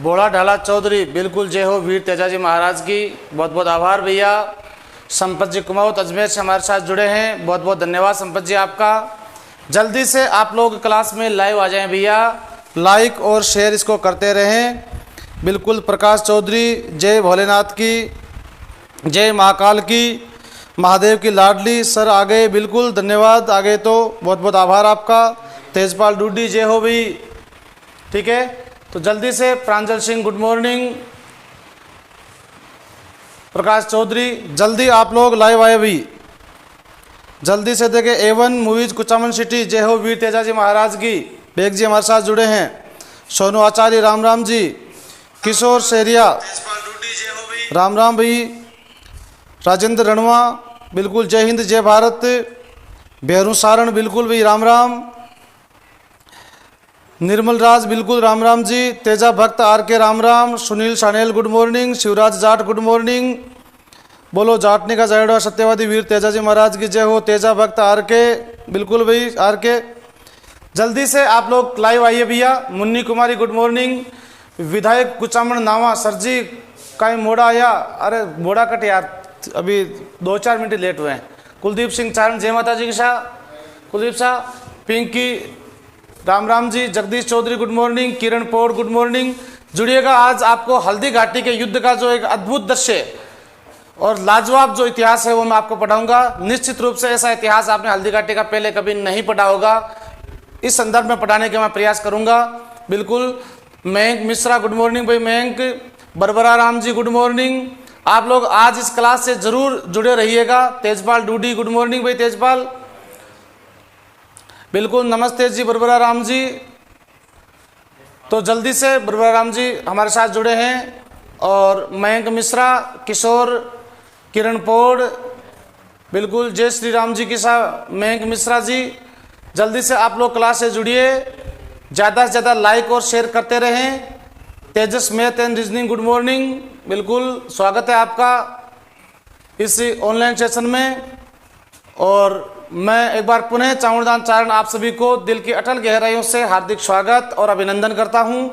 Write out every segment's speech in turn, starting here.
बोड़ा ढाला चौधरी, बिल्कुल जय हो वीर तेजाजी महाराज की। बहुत बहुत आभार भैया। संपत जी कुमाऊत अजमेर से हमारे साथ जुड़े हैं, बहुत बहुत धन्यवाद संपत जी आपका। जल्दी से आप लोग क्लास में लाइव आ जाएं भैया, लाइक और शेयर इसको करते रहें। बिल्कुल प्रकाश चौधरी, जय भोलेनाथ की, जय महाकाल की, महादेव की लाडली। सर आ गए, बिल्कुल धन्यवाद, आ गए तो बहुत बहुत आभार आपका। तेजपाल डूडी, जय हो भाई। ठीक है, तो जल्दी से प्रांजल सिंह गुड मॉर्निंग, प्रकाश चौधरी जल्दी आप लोग लाइव आए भी, जल्दी से देखें। A1 मूवीज कुचामन सिटी, जय हो वीर तेजाजी महाराज की। बेग जी हमारे साथ जुड़े हैं, सोनू आचार्य राम राम जी, किशोर सेरिया राम राम भाई, राजेंद्र रणवा बिल्कुल जय हिंद जय भारत, बेहरू सारण बिल्कुल भाई राम राम, निर्मल राज बिल्कुल राम राम जी, तेजा भक्त आर के राम राम, Sunil Sanel good morning, Shivraj Jat good morning, बोलो जाटनी का जयडा सत्यवादी वीर तेजाजी महाराज की जय हो। तेजा भक्त आर के बिल्कुल भाई आर के, जल्दी से आप लोग लाइव आइए भैया। मुन्नी कुमारी गुड मॉर्निंग, विधायक कुचामन नावा सर जी कहीं मोड़ा आया, अरे मोड़ा कट यार, अभी 2-4 मिनट लेट हुए हैं। कुलदीप सिंह चारण, जय माता जी की शाह, कुलदीप शाह, पिंकी राम राम जी, जगदीश चौधरी गुड मॉर्निंग, किरण पौड़ गुड मॉर्निंग। जुड़िएगा, आज आपको हल्दी घाटी के युद्ध का जो एक अद्भुत दृश्य और लाजवाब जो इतिहास है वो मैं आपको पढ़ाऊंगा। निश्चित रूप से ऐसा इतिहास आपने हल्दी घाटी का पहले कभी नहीं पढ़ा होगा, इस संदर्भ में पढ़ाने का मैं प्रयास करूंगा। बिल्कुल मयंक मिश्रा गुड मॉर्निंग भाई मयंक, बरबरा राम जी गुड मॉर्निंग। आप लोग आज इस क्लास से जरूर जुड़े रहिएगा। तेजपाल डूडी गुड मॉर्निंग भाई तेजपाल, बिल्कुल नमस्ते जी बरबरा राम जी। तो जल्दी से बरबरा राम जी हमारे साथ जुड़े हैं, और मयंक मिश्रा, किशोर, किरण पौड़, बिल्कुल जय श्री राम जी की साथ मयंक मिश्रा जी। जल्दी से आप लोग क्लास से जुड़िए, ज़्यादा से ज़्यादा लाइक और शेयर करते रहें। Tejas math and reasoning good morning, बिल्कुल स्वागत है आपका इस ऑनलाइन सेशन में। और मैं एक बार पुनः चावड़दान चारण आप सभी को दिल की अटल गहराइयों से हार्दिक स्वागत और अभिनंदन करता हूं,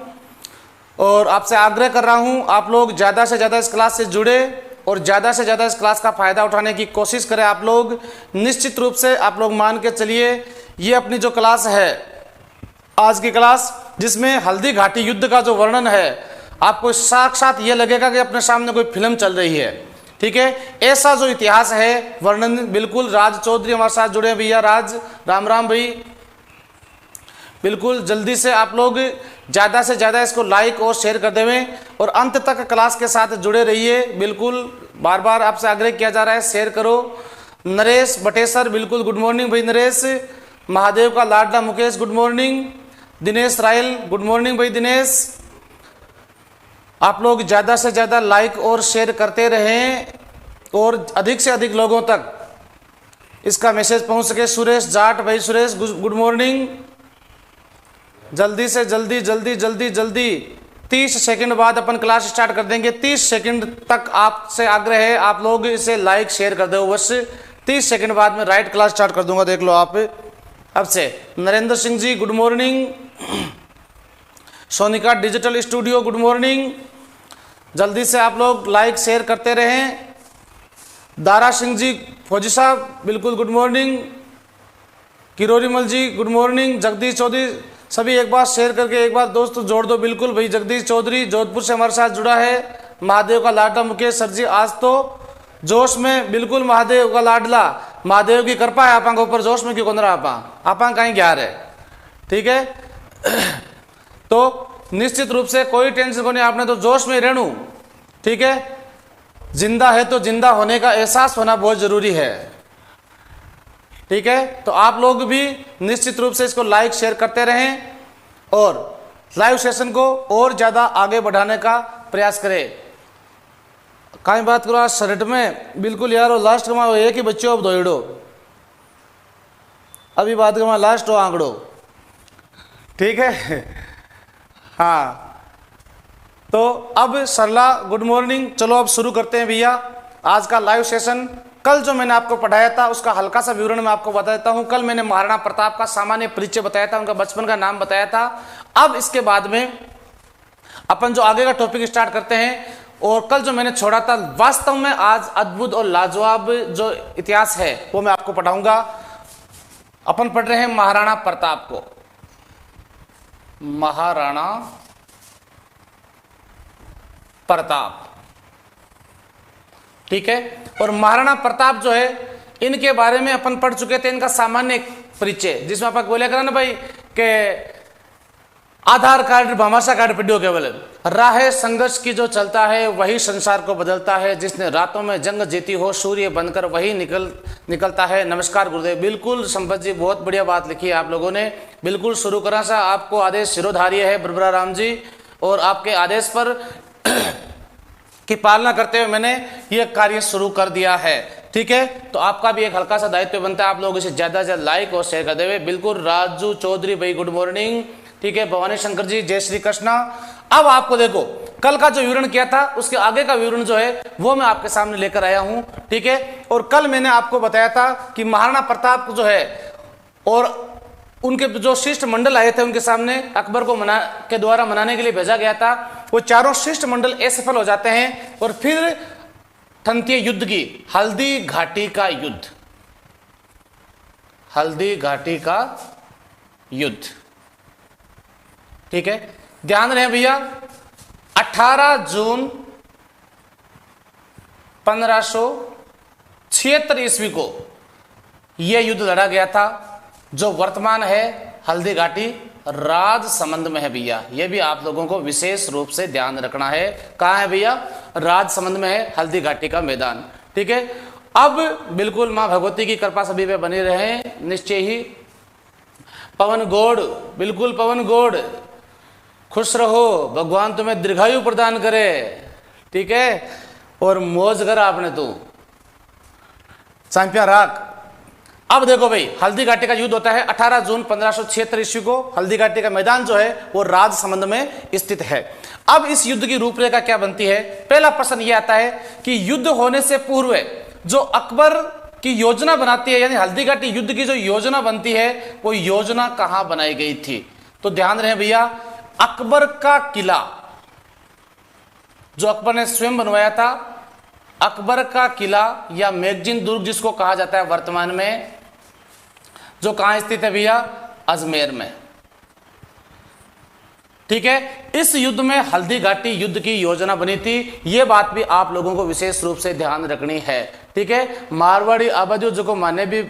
और आपसे आग्रह कर रहा हूं आप लोग ज़्यादा से ज़्यादा इस क्लास से जुड़े और ज़्यादा से ज़्यादा इस क्लास का फ़ायदा उठाने की कोशिश करें आप लोग। निश्चित रूप से आप लोग मान के चलिए, ये अपनी जो क्लास है आज की क्लास, जिसमें हल्दी घाटी युद्ध का जो वर्णन है, आपको साक्षात ये लगेगा कि अपने सामने कोई फिल्म चल रही है। ठीक है, ऐसा जो इतिहास है वर्णन, बिल्कुल राज चौधरी हमारे साथ जुड़े हैं भैया, राज राम राम भाई। बिल्कुल जल्दी से आप लोग ज़्यादा से ज़्यादा इसको लाइक और शेयर कर देवें, और अंत तक क्लास के साथ जुड़े रहिए। बिल्कुल बार बार आपसे आग्रह किया जा रहा है, शेयर करो। नरेश बटेसर बिल्कुल गुड मॉर्निंग भाई नरेश, महादेव का लाडला Mukesh good morning, Dinesh royal good morning भाई दिनेश। आप लोग ज़्यादा से ज़्यादा लाइक और शेयर करते रहें, और अधिक से अधिक लोगों तक इसका मैसेज पहुंच सके। सुरेश जाट भाई, सुरेश गुड मॉर्निंग। जल्दी से जल्दी जल्दी जल्दी जल्दी 30 सेकंड बाद अपन क्लास स्टार्ट कर देंगे। 30 सेकंड तक आपसे आग्रह है, आप लोग इसे लाइक शेयर कर दो बस। 30 सेकंड बाद में राइट क्लास स्टार्ट कर दूंगा, देख लो आप अब से। Narendra Singh ji good morning, Sonika digital studio good morning. जल्दी से आप लोग लाइक शेयर करते रहें। दारा सिंह जी फौजी साहब बिल्कुल गुड मॉर्निंग, किरोरीमल जी गुड मॉर्निंग, जगदीश चौधरी, सभी एक बार शेयर करके एक बार दोस्त जोड़ दो। बिल्कुल भाई जगदीश चौधरी जोधपुर से हमारे साथ जुड़ा है। महादेव का लाडला मुकेश सर जी, आज तो जोश में, बिल्कुल महादेव का लाडला, महादेव की कृपा है आपा के ऊपर, जोश में क्यों कौन रहा आपा कहीं क्या है। ठीक है तो निश्चित रूप से कोई टेंशन को नहीं, आपने तो जोश में रहूं। ठीक है, जिंदा है तो जिंदा होने का एहसास होना बहुत जरूरी है। ठीक है, तो आप लोग भी निश्चित रूप से इसको लाइक शेयर करते रहें, और लाइव सेशन को और ज़्यादा आगे बढ़ाने का प्रयास करें। कहीं बात करो आज शर्ट में, बिल्कुल यार वो लास्ट में एक ही बच्चों अब दौड़ो, अभी बात करो लास्ट हो आंकड़ो। ठीक है हाँ, तो अब सरला गुड मॉर्निंग। चलो अब शुरू करते हैं भैया आज का लाइव सेशन। कल जो मैंने आपको पढ़ाया था उसका हल्का सा विवरण मैं आपको बता देता हूं। कल मैंने महाराणा प्रताप का सामान्य परिचय बताया था, उनका बचपन का नाम बताया था। अब इसके बाद में अपन जो आगे का टॉपिक स्टार्ट करते हैं। और कल जो मैंने छोड़ा था, वास्तव में आज अद्भुत और लाजवाब जो इतिहास है वो मैं आपको पढ़ाऊंगा। अपन पढ़ रहे हैं महाराणा प्रताप को, महाराणा प्रताप, ठीक है। और महाराणा प्रताप जो है, इनके बारे में अपन पढ़ चुके थे, इनका सामान्य परिचय, जिसमें अपन बोले करा ना भाई के आधार कार्ड भामाशाह कार्ड पढ़ियो केवल, राह संघर्ष की जो चलता है वही संसार को बदलता है, जिसने रातों में जंग जीती हो सूर्य बनकर वही निकलता है। नमस्कार गुरुदेव। बिल्कुल संपत जी, बहुत बढ़िया बात लिखी है आप लोगों ने। बिल्कुल शुरू करा सा, आपको आदेश शिरोधार्य है बरबरा राम जी, और आपके आदेश पर की पालना करते हुए मैंने यह कार्य शुरू कर दिया है, ठीक है। तो आपका भी एक हल्का सा दायित्व बनता है, आप लोग इसे ज्यादा से ज्यादा लाइक और शेयर कर देवे। बिल्कुल राजू चौधरी भाई गुड मॉर्निंग, ठीक है। भवानी शंकर जी जय श्री कृष्णा। अब आपको देखो, कल का जो विवरण किया था उसके आगे का विवरण जो है वो मैं आपके सामने लेकर आया हूं, ठीक है। और कल मैंने आपको बताया था कि महाराणा प्रताप जो है और उनके जो शिष्ट मंडल आए थे उनके सामने अकबर को के द्वारा मनाने के लिए भेजा गया था, वो चारों शिष्ट मंडल असफल हो जाते हैं। और फिर थनती युद्ध की, हल्दी घाटी का युद्ध, हल्दी घाटी का युद्ध, ठीक है। ध्यान रहे भैया, 18 जून 1576 ईस्वी को यह युद्ध लड़ा गया था, जो वर्तमान है हल्दी घाटी राजसमंद में है भैया। यह भी आप लोगों को विशेष रूप से ध्यान रखना है। कहां है भैया? राजसमंद में है हल्दी घाटी का मैदान, ठीक है। अब बिल्कुल मां भगवती की कृपा सभी पे बनी रहे निश्चय ही। पवन गौड़, बिल्कुल पवन गौड़, खुश रहो, भगवान तुम्हें दीर्घायु प्रदान करे, ठीक है। और मौज कर आपने तू चांपिया राख। अब देखो भाई, हल्दी घाटी का युद्ध होता है 18 जून 1576 ईस्वी को। हल्दी घाटी का मैदान जो है वो राजसमंद में स्थित है। अब इस युद्ध की रूपरेखा क्या बनती है? पहला प्रश्न यह आता है कि युद्ध होने से पूर्व जो अकबर की योजना बनाती है, यानी हल्दी घाटी युद्ध की जो योजना बनती है, वो योजना कहां बनाई गई थी? तो ध्यान रहे भैया, अकबर का किला जो अकबर ने स्वयं बनवाया था, अकबर का किला या मैगजीन दुर्ग जिसको कहा जाता है वर्तमान में, जो कहां स्थित है भैया? अजमेर में, ठीक है। इस युद्ध में हल्दी घाटी युद्ध की योजना बनी थी, यह बात भी आप लोगों को विशेष रूप से ध्यान रखनी है, ठीक है। मारवाड़ी आबादी जो को माने भी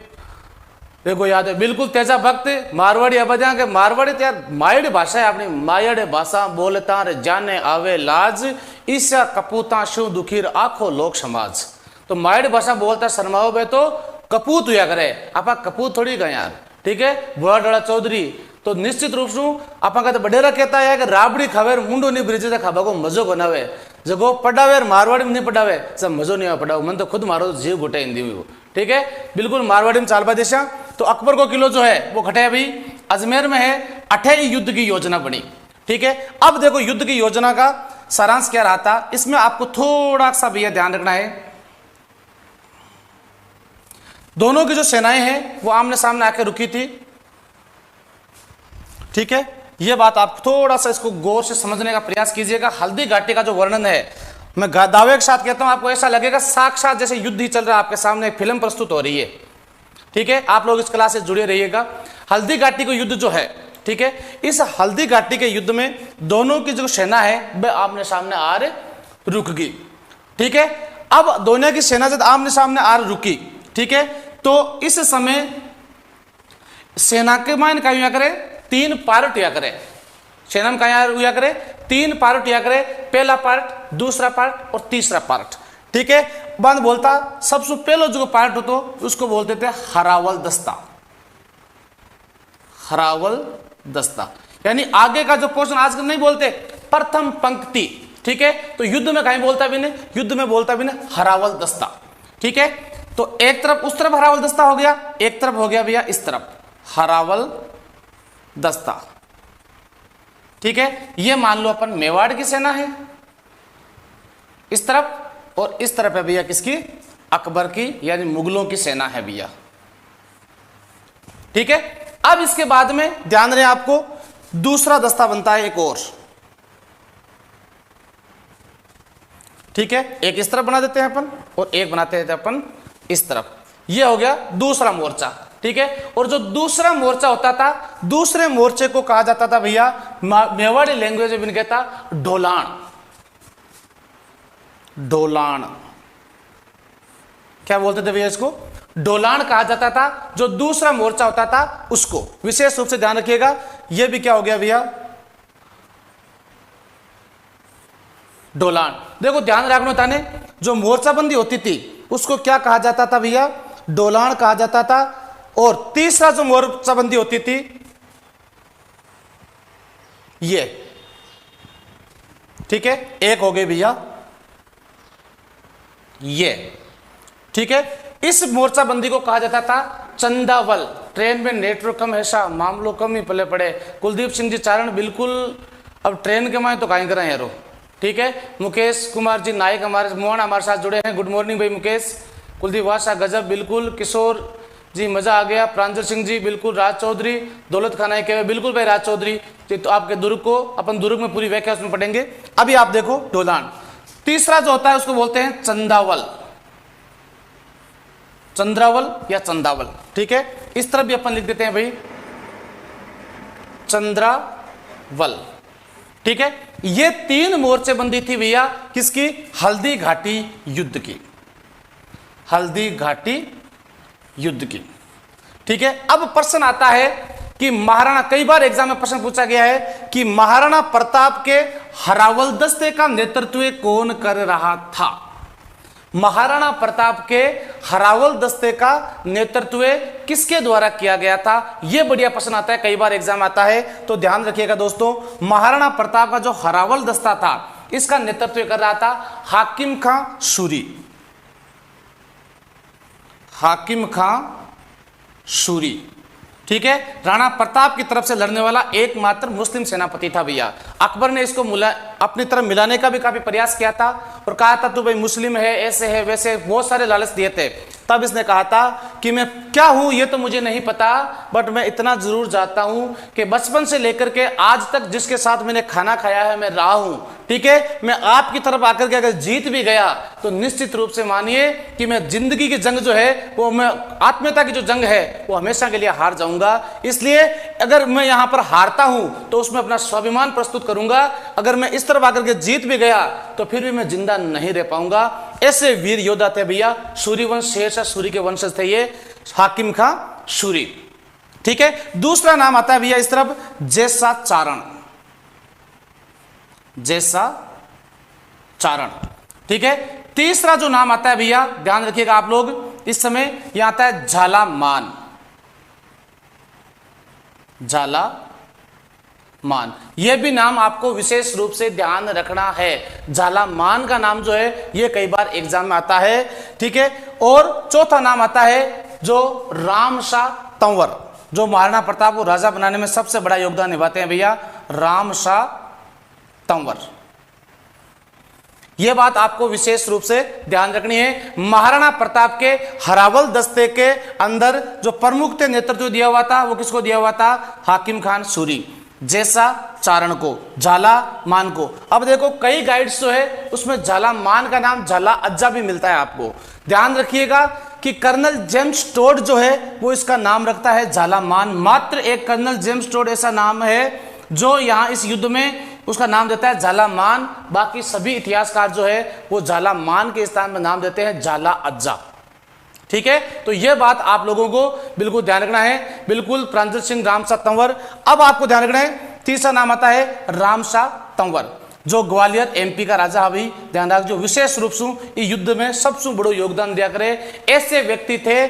देखो याद है, बिल्कुल तेजा भक्त मारवाड़ी आबादियां के, मारवाड़ी तो यार मायड़ भाषा है अपनी, मायड़ भाषा बोलता रे जाने आवे लाज, ईसा कपूता शु दुखीर आखो लोक समाज। तो मायड़ भाषा बोलता शर्माओ बे तो कपूत हुआ करे, आपा कपूत थोड़ी गए यार, ठीक है। बुआ डोड़ा चौधरी तो निश्चित रूप से आपा कहते बडेरा कहता है कि राबड़ी खावे मुंडो नहीं ब्रिज खाबा को मजो बनावे, जगो पढ़ावे मारवाड़ी में नहीं पढ़ावे सब मजो नहीं पढ़ाओ, मन तो खुद मारो जीव घुटे हिंदी में, ठीक है। बिल्कुल मारवाड़ी में चालबा देशा। तो अकबर को किलो जो है वो घटे अभी अजमेर में है। 18 युद्ध की योजना बनी, ठीक है। अब देखो युद्ध की योजना का सारांश क्या रहा था, इसमें आपको थोड़ा सा भैया ध्यान रखना है। दोनों की जो सेनाएं हैं वो आमने सामने आके रुकी थी, ठीक है। यह बात आप थोड़ा सा इसको गौर से समझने का प्रयास कीजिएगा। हल्दी घाटी का जो वर्णन है, मैं दावे के साथ कहता हूं, आपको ऐसा लगेगा साक्षात जैसे युद्ध ही चल रहा है आपके सामने, एक फिल्म प्रस्तुत हो रही है, ठीक है। आप लोग इस क्लास से जुड़े रहिएगा। हल्दी घाटी का युद्ध जो है, ठीक है, इस हल्दी घाटी के युद्ध में दोनों की जो सेना है वह आमने सामने आ रुक गई, ठीक है। अब दोनों की सेना जब आमने सामने आ रुकी, ठीक है, तो इस समय सेना के मान क्या हुआ करे? 3 पार्ट हुआ करे। सेना में क्या हुआ करे? 3 पार्ट हुआ करे। पहला पार्ट, दूसरा पार्ट और तीसरा पार्ट, ठीक है। बंद बोलता सबसे पहले जो पार्ट हो तो उसको बोलते थे हरावल दस्ता, हरावल दस्ता, यानी आगे का जो पोर्शन आजकल नहीं बोलते प्रथम पंक्ति, ठीक है। तो युद्ध में कहीं बोलता भी नहीं, युद्ध में बोलता भी नहीं हरावल दस्ता, ठीक है। तो एक तरफ उस तरफ हरावल दस्ता हो गया, एक तरफ हो गया भैया इस तरफ हरावल दस्ता, ठीक है। ये मान लो अपन मेवाड़ की सेना है इस तरफ, और इस तरफ है भैया किसकी? अकबर की, यानी मुगलों की सेना है भैया, ठीक है। अब इसके बाद में ध्यान रहे आपको दूसरा दस्ता बनता है एक और, ठीक है, एक इस तरफ बना देते हैं अपन और एक बनाते हैं अपन इस तरफ। ये हो गया दूसरा मोर्चा, ठीक है। और जो दूसरा मोर्चा होता था, दूसरे मोर्चे को कहा जाता था भैया, मेवाड़ी लैंग्वेज में कहता ढोलान। ढोलान क्या बोलते थे भैया इसको? ढोलान कहा जाता था। जो दूसरा मोर्चा होता था उसको विशेष रूप से ध्यान रखिएगा। यह भी क्या हो गया भैया? ढोलान। देखो ध्यान रखना था ने, जो मोर्चाबंदी होती थी उसको क्या कहा जाता था भैया? ढोलान कहा जाता था। और तीसरा जो मोर्चाबंदी होती थी ये, ठीक है, एक हो गई भैया ये, ठीक है। इस मोर्चाबंदी को कहा जाता था चंदावल। ट्रेन में नेटवर्क कम है सा, मामलों कम ही पले पड़े। कुलदीप सिंह जी चारण बिल्कुल अब ट्रेन के माए तो कहीं करें यारो, ठीक है। मुकेश कुमार जी नायक हमारे मोहन हमारे साथ जुड़े हैं, गुड मॉर्निंग भाई मुकेश। कुलदीप वासा गजब, बिल्कुल। किशोर जी मजा आ गया। प्रांजल सिंह जी बिल्कुल। राज चौधरी, दौलत खाना के बिल्कुल भाई राज चौधरी जी। तो आपके दुर्ग को अपन दुर्ग में पूरी व्याख्या उसमें पढ़ेंगे। अभी आप देखो ढोलान। तीसरा जो होता है उसको बोलते हैं चंदावल, चंद्रावल या चंदावल, ठीक है। इस तरफ भी अपन लिख देते हैं भाई चंद्रावल, ठीक है। ये तीन मोर्चेबंदी थी भैया किसकी? हल्दी घाटी युद्ध की। हल्दी घाटी युद्ध की, ठीक है। अब प्रश्न आता है कि महाराणा, कई बार एग्जाम में प्रश्न पूछा गया है कि महाराणा प्रताप के हरावल दस्ते का नेतृत्व कौन कर रहा था? महाराणा प्रताप के हरावल दस्ते का नेतृत्व किसके द्वारा किया गया था? यह बढ़िया प्रश्न आता है, कई बार एग्जाम आता है, तो ध्यान रखिएगा दोस्तों। महाराणा प्रताप का जो हरावल दस्ता था इसका नेतृत्व कर रहा था हाकिम खां सूरी। हाकिम खां सूरी, ठीक है। राणा प्रताप की तरफ से लड़ने वाला एकमात्र मुस्लिम सेनापति था भैया। अकबर ने इसको अपनी तरफ मिलाने का भी काफी प्रयास किया था और कहा था तू भाई मुस्लिम है, ऐसे है वैसे, बहुत सारे लालच दिए थे। तब इसने कहा था कि मैं क्या हूं ये तो मुझे नहीं पता, बट मैं इतना जरूर जानता हूं कि बचपन से लेकर के आज तक जिसके साथ मैंने खाना खाया है मैं रहा हूं, ठीक है। मैं आपकी तरफ आकर के अगर जीत भी गया तो निश्चित रूप से मानिए कि मैं जिंदगी की जंग जो है वो, मैं आत्मीयता की जो जंग है वो हमेशा के लिए हार जाऊंगा। इसलिए अगर मैं यहां पर हारता हूं तो उसमें अपना स्वाभिमान प्रस्तुत करूंगा, अगर मैं इस तरफ आकर के जीत भी गया तो फिर भी मैं जिंदा नहीं रह पाऊंगा। ऐसे वीर योद्धा थे भैया। सूरी वंश, शेरशाह सूरी के वंशज थे ये, हाकिम खां सूरी, ठीक है। दूसरा नाम आता है भैया इस तरफ जैसा चारण। जैसा चारण, ठीक है। तीसरा जो नाम आता है भैया, ध्यान रखिएगा आप लोग इस समय, यहां आता है झालामान। झालामान, यह भी नाम आपको विशेष रूप से ध्यान रखना है। झालामान का नाम जो है यह कई बार एग्जाम में आता है, ठीक है। और चौथा नाम आता है जो रामशाह तंवर, जो महाराणा प्रताप को राजा बनाने में सबसे बड़ा योगदान निभाते हैं भैया, रामशाह तंवर। यह बात आपको विशेष रूप से ध्यान रखनी है। महाराणा प्रताप के हरावल दस्ते के अंदर जो प्रमुख थे, नेतृत्व दिया हुआ था, वो किसको दिया हुआ था? हाकिम खान सूरी। जैसा चारण को, झालामान को। अब देखो कई गाइड्स जो है उसमें झालामान का नाम झाला अज्जा भी मिलता है आपको। ध्यान रखिएगा कि कर्नल जेम्स टोड जो है वो इसका नाम रखता है झालामान। मात्र एक कर्नल जेम्स टोड ऐसा नाम है जो यहां इस युद्ध में उसका नाम देता है झालामान। बाकी सभी इतिहासकार जो है वो झालामान के स्थान में नाम देते हैं झाला अज्जा, ठीक है। तो यह बात आप लोगों को बिल्कुल ध्यान रखना है, बिल्कुल। प्रांजल सिंह, रामशाह तंवर। अब आपको ध्यान रखना है तीसरा नाम आता है रामशाह तंवर, जो ग्वालियर एमपी का राजा है। भी ध्यान रख, जो विशेष रूप से युद्ध में सबसे बड़ो योगदान दिया करे, ऐसे व्यक्ति थे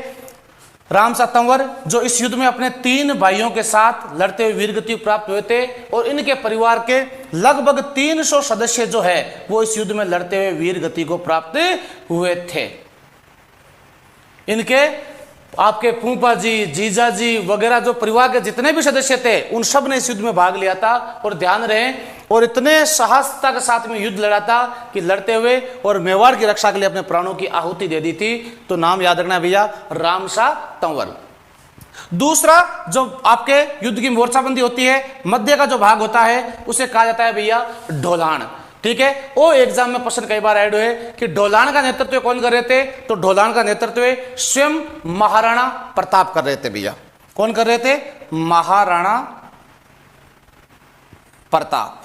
रामशाह तंवर, जो इस युद्ध में अपने 3 भाइयों के साथ लड़ते हुए वीरगति प्राप्त हुए थे। और इनके परिवार के लगभग 300 सदस्य जो है वो इस युद्ध में लड़ते हुए वीरगति को प्राप्त हुए थे। इनके आपके फूफा जी, जीजा जी वगैरह जो परिवार के जितने भी सदस्य थे उन सब ने इस युद्ध में भाग लिया था। और ध्यान रहे, और इतने साहसता के साथ में युद्ध लड़ा था कि लड़ते हुए और मेवाड़ की रक्षा के लिए अपने प्राणों की आहुति दे दी थी। तो नाम याद रखना भैया, रामशाह तंवर। दूसरा जो आपके युद्ध की मोर्चाबंदी होती है, मध्य का जो भाग होता है उसे कहा जाता है भैया ढोलान। ठीक है। वो एग्जाम में प्रश्न कई बार ऐड हुए कि ढोलान का नेतृत्व कौन कर रहे थे, तो ढोलान का नेतृत्व स्वयं महाराणा प्रताप कर रहे थे भैया। कौन कर रहे थे, महाराणा प्रताप,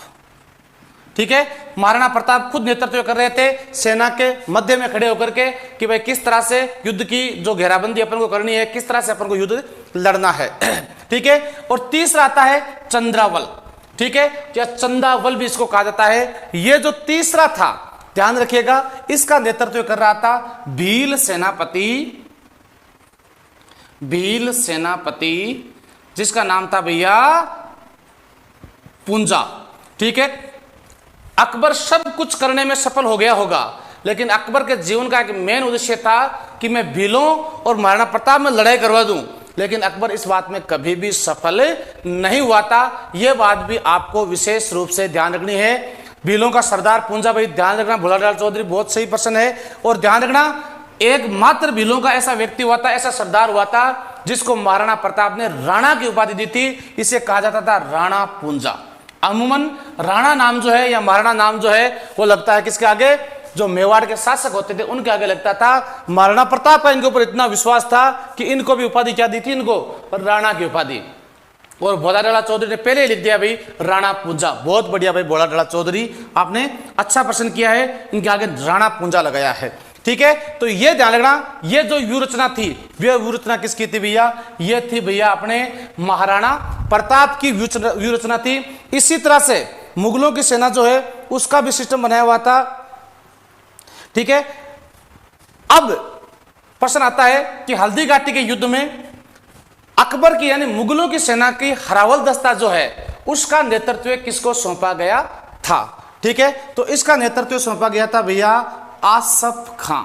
ठीक है। महाराणा प्रताप खुद नेतृत्व कर रहे थे, सेना के मध्य में खड़े होकर के कि भाई किस तरह से युद्ध की जो घेराबंदी अपन को करनी है, किस तरह से अपन को युद्ध लड़ना है, ठीक है। और तीसरा आता है चंद्रावल, ठीक है, या चंदावल भी इसको कहा जाता है। ये जो तीसरा था, ध्यान रखिएगा, इसका नेतृत्व कर रहा था भील सेनापति, भील सेनापति जिसका नाम था भैया पूंजा, ठीक है। अकबर सब कुछ करने में सफल हो गया होगा, लेकिन अकबर के जीवन का एक मेन उद्देश्य था कि मैं भीलों और महाराणा प्रताप में लड़ाई करवा दूं, लेकिन अकबर इस बात में कभी भी सफल नहीं हुआ था। यह बात भी आपको विशेष रूप से ध्यान रखनी है। भीलों का सरदार पूंजा, भाई ध्यान रखना, भोलालाल चौधरी बहुत सही पर्सन है। और ध्यान रखना, एकमात्र भीलों का ऐसा व्यक्ति हुआ था, ऐसा सरदार हुआ था जिसको महाराणा प्रताप ने राणा की उपाधि दी थी। इसे कहा जाता था राणा पूंजा। अमूमन राणा नाम जो है या महाराणा नाम जो है वो लगता है किसके आगे, जो मेवाड़ के शासक होते थे उनके आगे लगता था। महाराणा प्रताप का इनके ऊपर इतना विश्वास था कि इनको भी उपाधि क्या दी थी, इनको राणा की उपाधि। और भोलालाल चौधरी ने पहले लिख दिया भाई राणा पूंजा। बहुत बढ़िया भाई भोलालाल चौधरी, आपने अच्छा प्रश्न किया है, इनके आगे राणा पूंजा लगाया है, ठीक है। तो ये ध्यान रखना, ये जो व्यूहरचना थी, वह व्यूहरचना किसकी थी भैया, ये थी भैया अपने महाराणा प्रताप की व्यूहरचना थी। इसी तरह से मुगलों की सेना जो है उसका भी सिस्टम बनाया हुआ था, ठीक है। अब प्रश्न आता है कि हल्दी घाटी के युद्ध में अकबर की यानी मुगलों की सेना की हरावल दस्ता जो है उसका नेतृत्व किसको सौंपा गया था, ठीक है। तो इसका नेतृत्व सौंपा गया था भैया आसफ खां,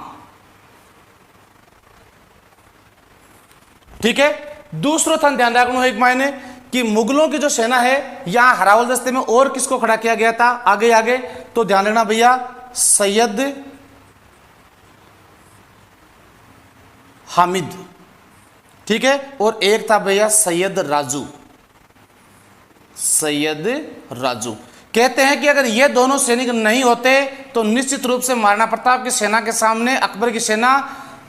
ठीक है। दूसरा था ध्यान रखना एक मायने कि मुगलों की जो सेना है यहां हरावल दस्ते में और किसको खड़ा किया गया था आगे आगे, तो ध्यान रखना भैया सैयद हामिद, ठीक है। और एक था भैया सैयद राजू, सैयद राजू। कहते हैं कि अगर ये दोनों सैनिक नहीं होते तो निश्चित रूप से महाराणा प्रताप की सेना के सामने अकबर की सेना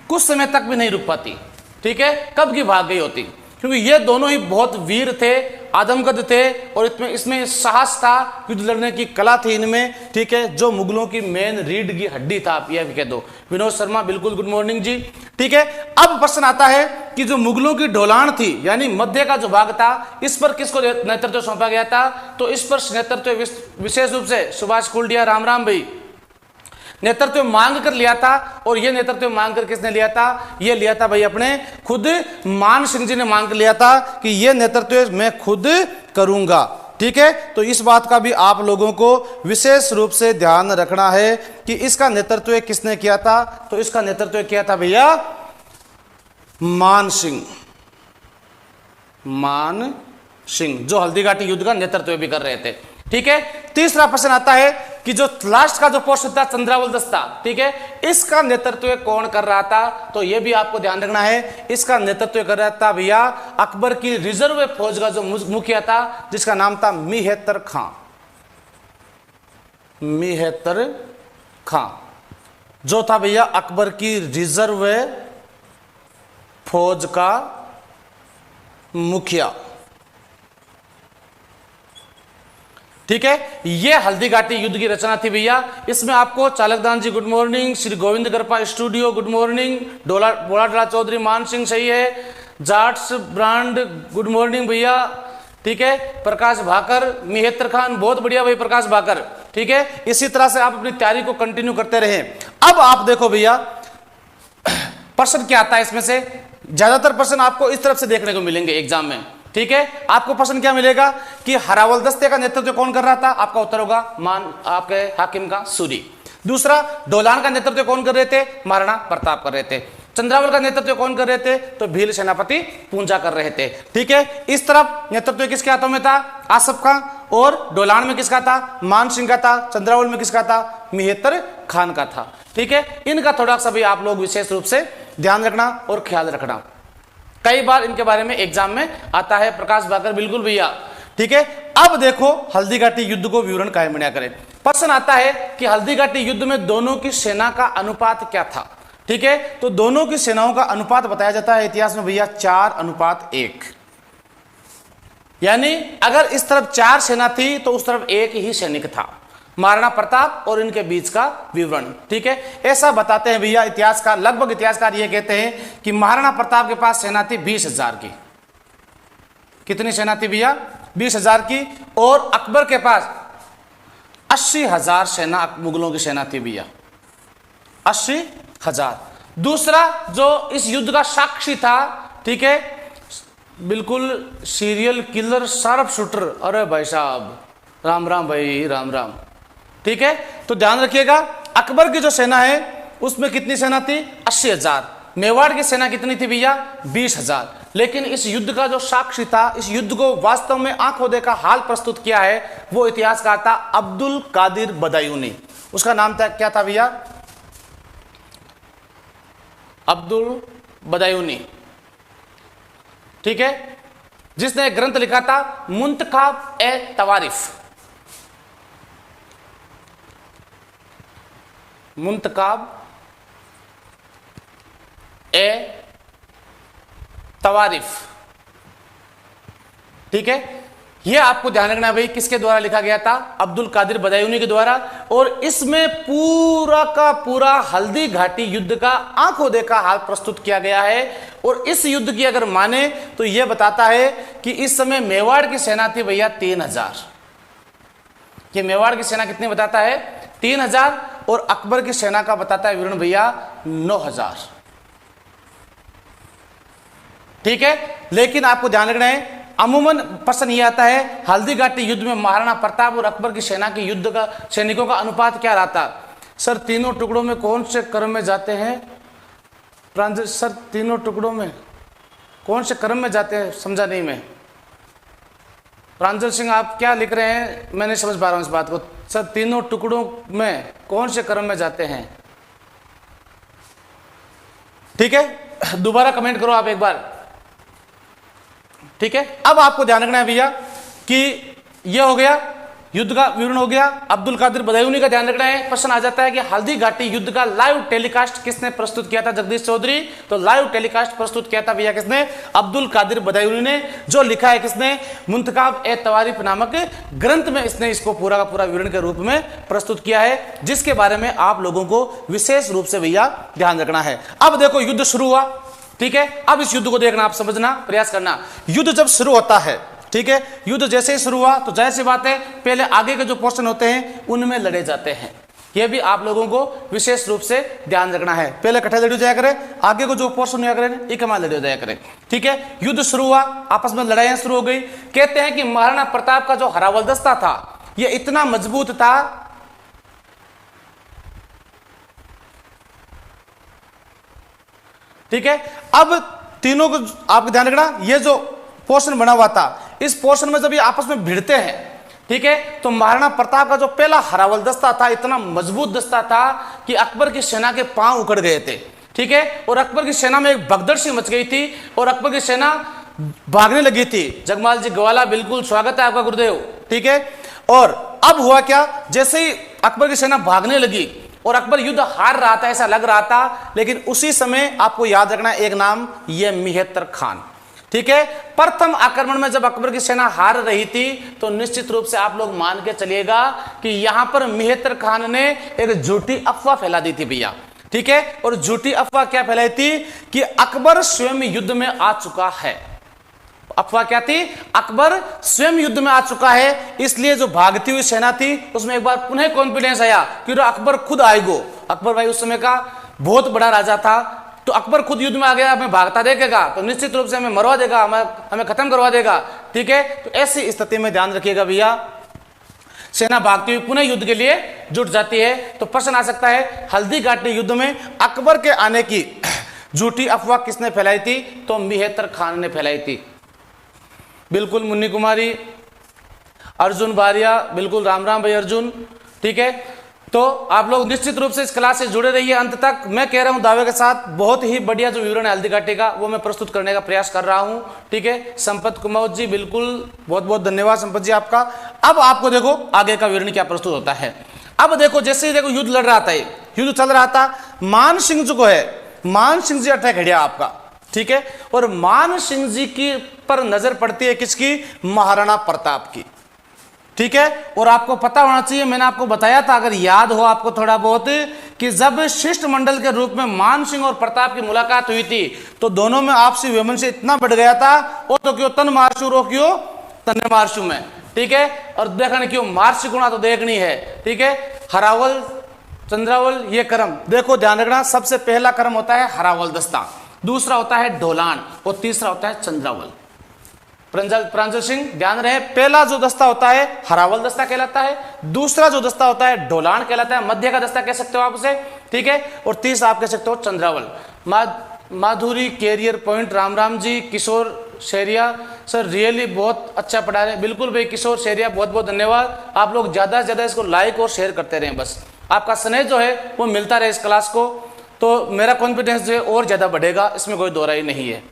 कुछ समय तक भी नहीं रुक पाती, ठीक है, कब की भाग गई होती, क्योंकि ये दोनों ही बहुत वीर थे, आदमकद थे और इसमें साहस था, युद्ध लड़ने की कला थी इनमें, ठीक है, जो मुगलों की मेन रीढ़ की हड्डी था, आप यह कह दो। विनोद शर्मा बिल्कुल गुड मॉर्निंग जी, ठीक है। अब प्रश्न आता है कि जो मुगलों की ढोलान थी यानी मध्य का जो भाग था, इस पर किसको नेतृत्व सौंपा गया था, तो इस पर नेतृत्व विशेष रूप से सुभाष कुलडिया, राम राम भाई, नेतृत्व मांग कर लिया था। और यह नेतृत्व मांग कर किसने लिया था, यह लिया था भाई अपने खुद मान सिंह जी ने मांग कर लिया था कि यह नेतृत्व मैं खुद करूंगा, ठीक है। तो इस बात का भी आप लोगों को विशेष रूप से ध्यान रखना है कि इसका नेतृत्व किसने किया था, तो इसका नेतृत्व किया था भैया मान सिंह, मान सिंह जो हल्दी घाटी युद्ध का नेतृत्व भी कर रहे थे, ठीक है। तीसरा प्रश्न आता है कि जो लास्ट का जो पोस्ट था चंद्रावल दस्ता, ठीक है, इसका नेतृत्व कौन कर रहा था, तो यह भी आपको ध्यान रखना है। इसका नेतृत्व कर रहा था भैया अकबर की रिजर्व फौज का जो मुखिया था जिसका नाम था मेहतर खां, मेहतर खां जो था भैया अकबर की रिजर्व फौज का मुखिया, ठीक है। यह हल्दी घाटी युद्ध की रचना थी भैया। इसमें आपको Chalakdan ji good morning, Shri Govind Garpa studio good morning, Bholalal Chaudhary Maan Singh सही है, जाट्स ब्रांड गुड मॉर्निंग भैया, ठीक है। प्रकाश भाकर, मेहतर खान बहुत बढ़िया भाई प्रकाश भाकर, ठीक है। इसी तरह से आप अपनी तैयारी को कंटिन्यू करते रहे। अब आप देखो भैया प्रश्न क्या आता है, इसमें से ज्यादातर प्रश्न आपको इस तरफ से देखने को मिलेंगे एग्जाम में, ठीक है। आपको प्रश्न क्या मिलेगा कि हरावल दस्ते का नेतृत्व कौन कर रहा था, आपका उत्तर होगा मान आपके हाकिम का सूरी। दूसरा, ढोलान का नेतृत्व कौन कर रहे थे, महाराणा प्रताप कर रहे थे। चंद्रावल का नेतृत्व कौन कर रहे थे, तो भील सेनापति पूंजा कर रहे थे, ठीक है। इस तरफ नेतृत्व किसके हाथों में था, आसफ खां, और ढोलान में किसका था, मान सिंह का था, चंद्रावल में किसका था, मेहतर खान का था, ठीक है। इनका थोड़ा सा भी आप लोग विशेष रूप से ध्यान रखना और ख्याल रखना, कई बार इनके बारे में एग्जाम में आता है। प्रकाश भाकर बिल्कुल भैया, ठीक है। अब देखो हल्दी घाटी युद्ध को विवरण कायम बना करें। प्रश्न आता है कि हल्दीघाटी युद्ध में दोनों की सेना का अनुपात क्या था। ठीक है, तो दोनों की सेनाओं का अनुपात बताया जाता है इतिहास में भैया 4:1, यानी अगर इस तरफ 4 सेना थी तो उस तरफ 1 ही सैनिक था। महाराणा प्रताप और इनके बीच का विवरण। ठीक है, ऐसा बताते हैं भैया इतिहासकार, लगभग इतिहासकार ये कहते हैं कि महाराणा प्रताप के पास सेना थी 20,000 की। कितनी सेना थी भैया? 20,000 की। और अकबर के पास 80,000 सेना, मुगलों की सेना थी भैया, 80,000। दूसरा जो इस युद्ध का साक्षी था, ठीक है, बिल्कुल सीरियल किलर, शार्प शूटर, अरे भाई साहब राम राम भाई, राम राम। ठीक है, तो ध्यान रखिएगा अकबर की जो सेना है उसमें कितनी सेना थी? 80,000। मेवाड़ की सेना कितनी थी भैया? 20,000। लेकिन इस युद्ध का जो साक्षी था, इस युद्ध को वास्तव में आंखों देखा हाल प्रस्तुत किया है, वो इतिहासकार था अब्दुल कादिर बदायूनी। उसका नाम था क्या था भैया? अब्दुल बदायूनी। ठीक है, जिसने एक ग्रंथ लिखा था मुंतखाब ए तवारिफ, मुंतखाब ए तवारिफ। ठीक है, यह आपको ध्यान रखना है भाई, किसके द्वारा लिखा गया था? अब्दुल कादिर बदायूनी के द्वारा। और इसमें पूरा का पूरा हल्दी घाटी युद्ध का आंखों देखा हाल प्रस्तुत किया गया है। और इस युद्ध की अगर माने तो यह बताता है कि इस समय मेवाड़ की सेना थी भैया 3,000। ये मेवाड़ की सेना कितनी बताता है? 3,000। और अकबर की सेना का बताता है विवरण भैया 9,000। ठीक है, लेकिन आपको ध्यान रखना है, अमूमन प्रश्न यह आता है हल्दीघाटी युद्ध में महाराणा प्रताप और अकबर की सेना की युद्ध का सैनिकों का अनुपात क्या रहता? सर तीनों टुकड़ों में कौन से क्रम में जाते हैं? सर तीनों टुकड़ों में कौन से क्रम में जाते हैं? समझा नहीं मैं। प्रांजल सिंह आप क्या लिख रहे हैं? मैं नहीं समझ पा रहा हूं इस बात को। सर तीनों टुकड़ों में कौन से क्रम में जाते हैं? ठीक है, दोबारा कमेंट करो आप एक बार। ठीक है, अब आपको ध्यान रखना है भैया कि यह हो गया युद्ध का विवरण, हो गया अब्दुल कादिर बदायूनी का ध्यान रखना है। प्रश्न आ जाता है कि हल्दीघाटी युद्ध का लाइव टेलीकास्ट किसने प्रस्तुत किया था? जगदीश चौधरी। तो लाइव टेलीकास्ट प्रस्तुत किया था भैया किसने? अब्दुल कादिर बदायूनी ने। जो लिखा है किसने? मुंतखाब ए तवारिफ नामक ग्रंथ में इसने इसको पूरा का पूरा विवरण के रूप में प्रस्तुत किया है, जिसके बारे में आप लोगों को विशेष रूप से भैया ध्यान रखना है। अब देखो युद्ध शुरू हुआ। ठीक है, अब इस युद्ध को देखना, आप समझना प्रयास करना। युद्ध जब शुरू होता है, ठीक है, युद्ध जैसे ही शुरू हुआ तो जाहिर सी बात है पहले आगे के जो पोर्शन होते हैं उनमें लड़े जाते हैं। यह भी आप लोगों को विशेष रूप से ध्यान रखना है। पहले इकट्ठे लड़े जाया करें, आगे को जो पोर्शन हुआ करें एक हमारे लड़े जाया करें। ठीक है, युद्ध शुरू हुआ, आपस में लड़ाइयां शुरू हो गई। कहते हैं कि महाराणा प्रताप का जो हरावल दस्ता था यह इतना मजबूत था, ठीक है। अब तीनों को आपको ध्यान रखना, ये जो पोर्शन बना हुआ था, इस पोर्शन में जब ये आपस में भिड़ते हैं, ठीक है, तो महाराणा प्रताप का जो पहला हरावल दस्ता था इतना मजबूत दस्ता था कि अकबर की सेना के पांव उखड़ गए थे। ठीक है, और अकबर की सेना में एक भगदड़ सी मच गई थी और अकबर की सेना भागने लगी थी। जगमाल जी ग्वाला, बिल्कुल स्वागत है आपका गुरुदेव। ठीक है, और अब हुआ क्या, जैसे ही अकबर की सेना भागने लगी और अकबर युद्ध हार रहा था ऐसा लग रहा था, लेकिन उसी समय आपको याद रखना एक नाम, यह मेहतर खान। ठीक है, प्रथम आक्रमण में जब अकबर की सेना हार रही थी तो निश्चित रूप से आप लोग मान के चलिएगा कि यहां पर मेहतर खान ने एक झूठी अफवाह फैला दी थी भैया। ठीक है, और झूठी अफवाह क्या फैलाई थी कि अकबर स्वयं युद्ध में आ चुका है। अफवाह क्या थी? अकबर स्वयं युद्ध में आ चुका है, इसलिए जो भागती हुई सेना थी उसमें एक बार पुनः कॉन्फिडेंस आया कि अकबर खुद आएगो। अकबर भाई उस समय का बहुत बड़ा राजा था, तो अकबर खुद युद्ध में आ गया, हमें भागता देखेगा तो निश्चित रूप से हमें मरवा देगा, हमें खत्म करवा देगा। ठीक है, तो ऐसी स्थिति में ध्यान रखिएगा भैया, सेना भागती हुई पुनः युद्ध के लिए जुट जाती है। तो प्रश्न आ सकता है हल्दीघाटी युद्ध में अकबर के आने की झूठी अफवाह किसने फैलाई थी? तो मेहतर खान ने फैलाई थी। बिल्कुल मुन्नी कुमारी, अर्जुन बारिया, बिल्कुल राम राम भाई अर्जुन। ठीक है, तो आप लोग निश्चित रूप से इस क्लास से जुड़े रहिए अंत तक। मैं कह रहा हूं दावे के साथ, बहुत ही बढ़िया जो विवरण है हल्दीघाटी का वो मैं प्रस्तुत करने का प्रयास कर रहा हूं। ठीक है, संपत कुमार जी, बिल्कुल बहुत बहुत धन्यवाद संपत जी आपका। अब आपको देखो आगे का विवरण क्या प्रस्तुत होता है। अब देखो जैसे ही देखो युद्ध लड़ रहा था, युद्ध चल रहा था, मान सिंह जो है, मान सिंह जी अटैक खड़िया आपका, ठीक है। और मान सिंह जी की पर नजर पड़ती है किसकी? महाराणा प्रताप की, ठीक है। और आपको पता होना चाहिए, मैंने आपको बताया था, अगर याद हो आपको थोड़ा बहुत, कि जब शिष्टमंडल के रूप में मान सिंह और प्रताप की मुलाकात हुई थी तो दोनों में आपसी विमर्श इतना बढ़ गया था, वो तो क्यों तन मारशु रो क्यों तने मारशु में, ठीक है। और देखने क्यों मार्श गुणा तो देखनी है, ठीक है। हरावल चंद्रावल ये क्रम देखो ध्यान रखना, सबसे पहला क्रम होता है हरावल दस्ता, दूसरा होता है ढोलान और तीसरा होता है चंद्रावल। प्रांजल सिंह ध्यान रहे, पहला जो दस्ता होता है हरावल दस्ता कहलाता है, दूसरा जो दस्ता होता है ढोलान कहलाता है, मध्य का दस्ता कह सकते हो आप उसे, ठीक है। और तीसरा आप कह सकते हो चंद्रावल। माधुरी कैरियर पॉइंट, राम जी, किशोर शेरिया सर रियली बहुत अच्छा पढ़ा रहे हैं, बिल्कुल भाई किशोर शेरिया बहुत बहुत धन्यवाद। आप लोग ज्यादा से ज्यादा इसको लाइक और शेयर करते रहें, बस आपका स्नेह जो है वो मिलता रहे इस क्लास को, तो मेरा कॉन्फिडेंस जो है और ज्यादा बढ़ेगा, इसमें कोई दो राय नहीं है,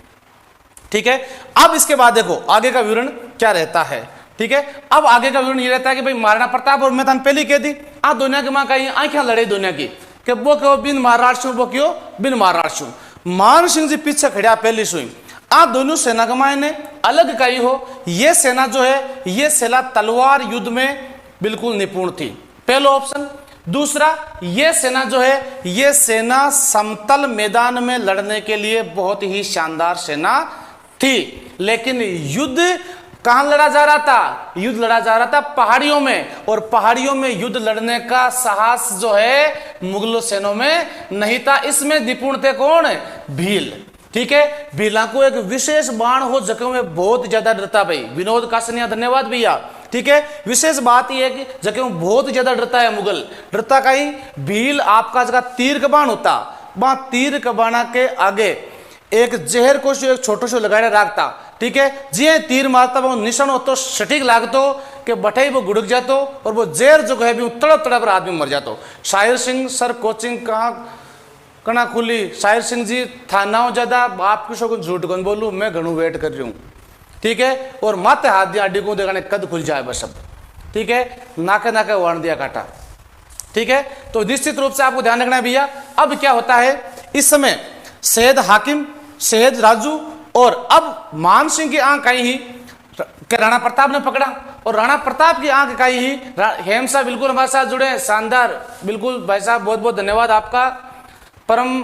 ठीक है। अब इसके बाद देखो आगे का विवरण क्या रहता है, ठीक है। अब आगे का विवरण ये रहता है कि भाई महाराणा प्रताप, और मैं तो पहले कह दी आ दुनिया की मां का आंखें लड़े दुनिया की, कि वो क्यों बिन महाराज वो क्यों बिन महाराज। मान सिंह जी पीछे खड़ा पहली सुई, आ दोनों सेना के मायने अलग कही हो, ये सेना जो है ये सेना तलवार युद्ध में बिल्कुल निपुण थी, पहला ऑप्शन। दूसरा, ये सेना जो है ये सेना समतल मैदान में लड़ने के लिए बहुत ही शानदार सेना थी, लेकिन युद्ध कहां लड़ा जा रहा था? युद्ध लड़ा जा रहा था पहाड़ियों में, और पहाड़ियों में युद्ध लड़ने का साहस जो है मुगलों सेनों में नहीं था। इसमें निपुण थे कौन? भील, ठीक है। भीला को एक विशेष बाण हो जगह में बहुत ज्यादा डरता, भाई विनोद कासनिया धन्यवाद भैया, ठीक है। विशेष बात यह है कि जगह में बहुत ज्यादा डरता है मुगल, डरता कहीं भील आपका जगह तीर का बाण होता, वहां तीर का बाणा के आगे एक जहर को एक छोटो सो लगाए रखता, ठीक है। जी तीर मारता वो निशान हो तो सटीक लागतो कि बटाई वो गुड़क जातो, और वो जहर जो है भी तड़प तड़प पर आदमी मर जातो। शाहिर सिंह सर कोचिंग कहाँ कना खुली? शाहिर सिंह जी थाना हो ज्यादा आप किसी को झूठ कौन बोलूं, मैं घणू वेट कर रही हूँ, ठीक है। और माते हाथ दिया अड्डी को देखने कद खुल जाए बस अब, ठीक है। नाके नाके वाण दिया काटा, ठीक है। तो निश्चित रूप से आपको ध्यान रखना है भैया। अब क्या होता है इस समय, सैयद हाकिम, सैयद राजू, और अब मान सिंह की आंख आई ही कि राणा प्रताप ने पकड़ा, और राणा प्रताप की आंख आई ही हेम साहब बिल्कुल हमारे साथ जुड़े हैं, शानदार, बिल्कुल भाई साहब बहुत बहुत धन्यवाद आपका। परम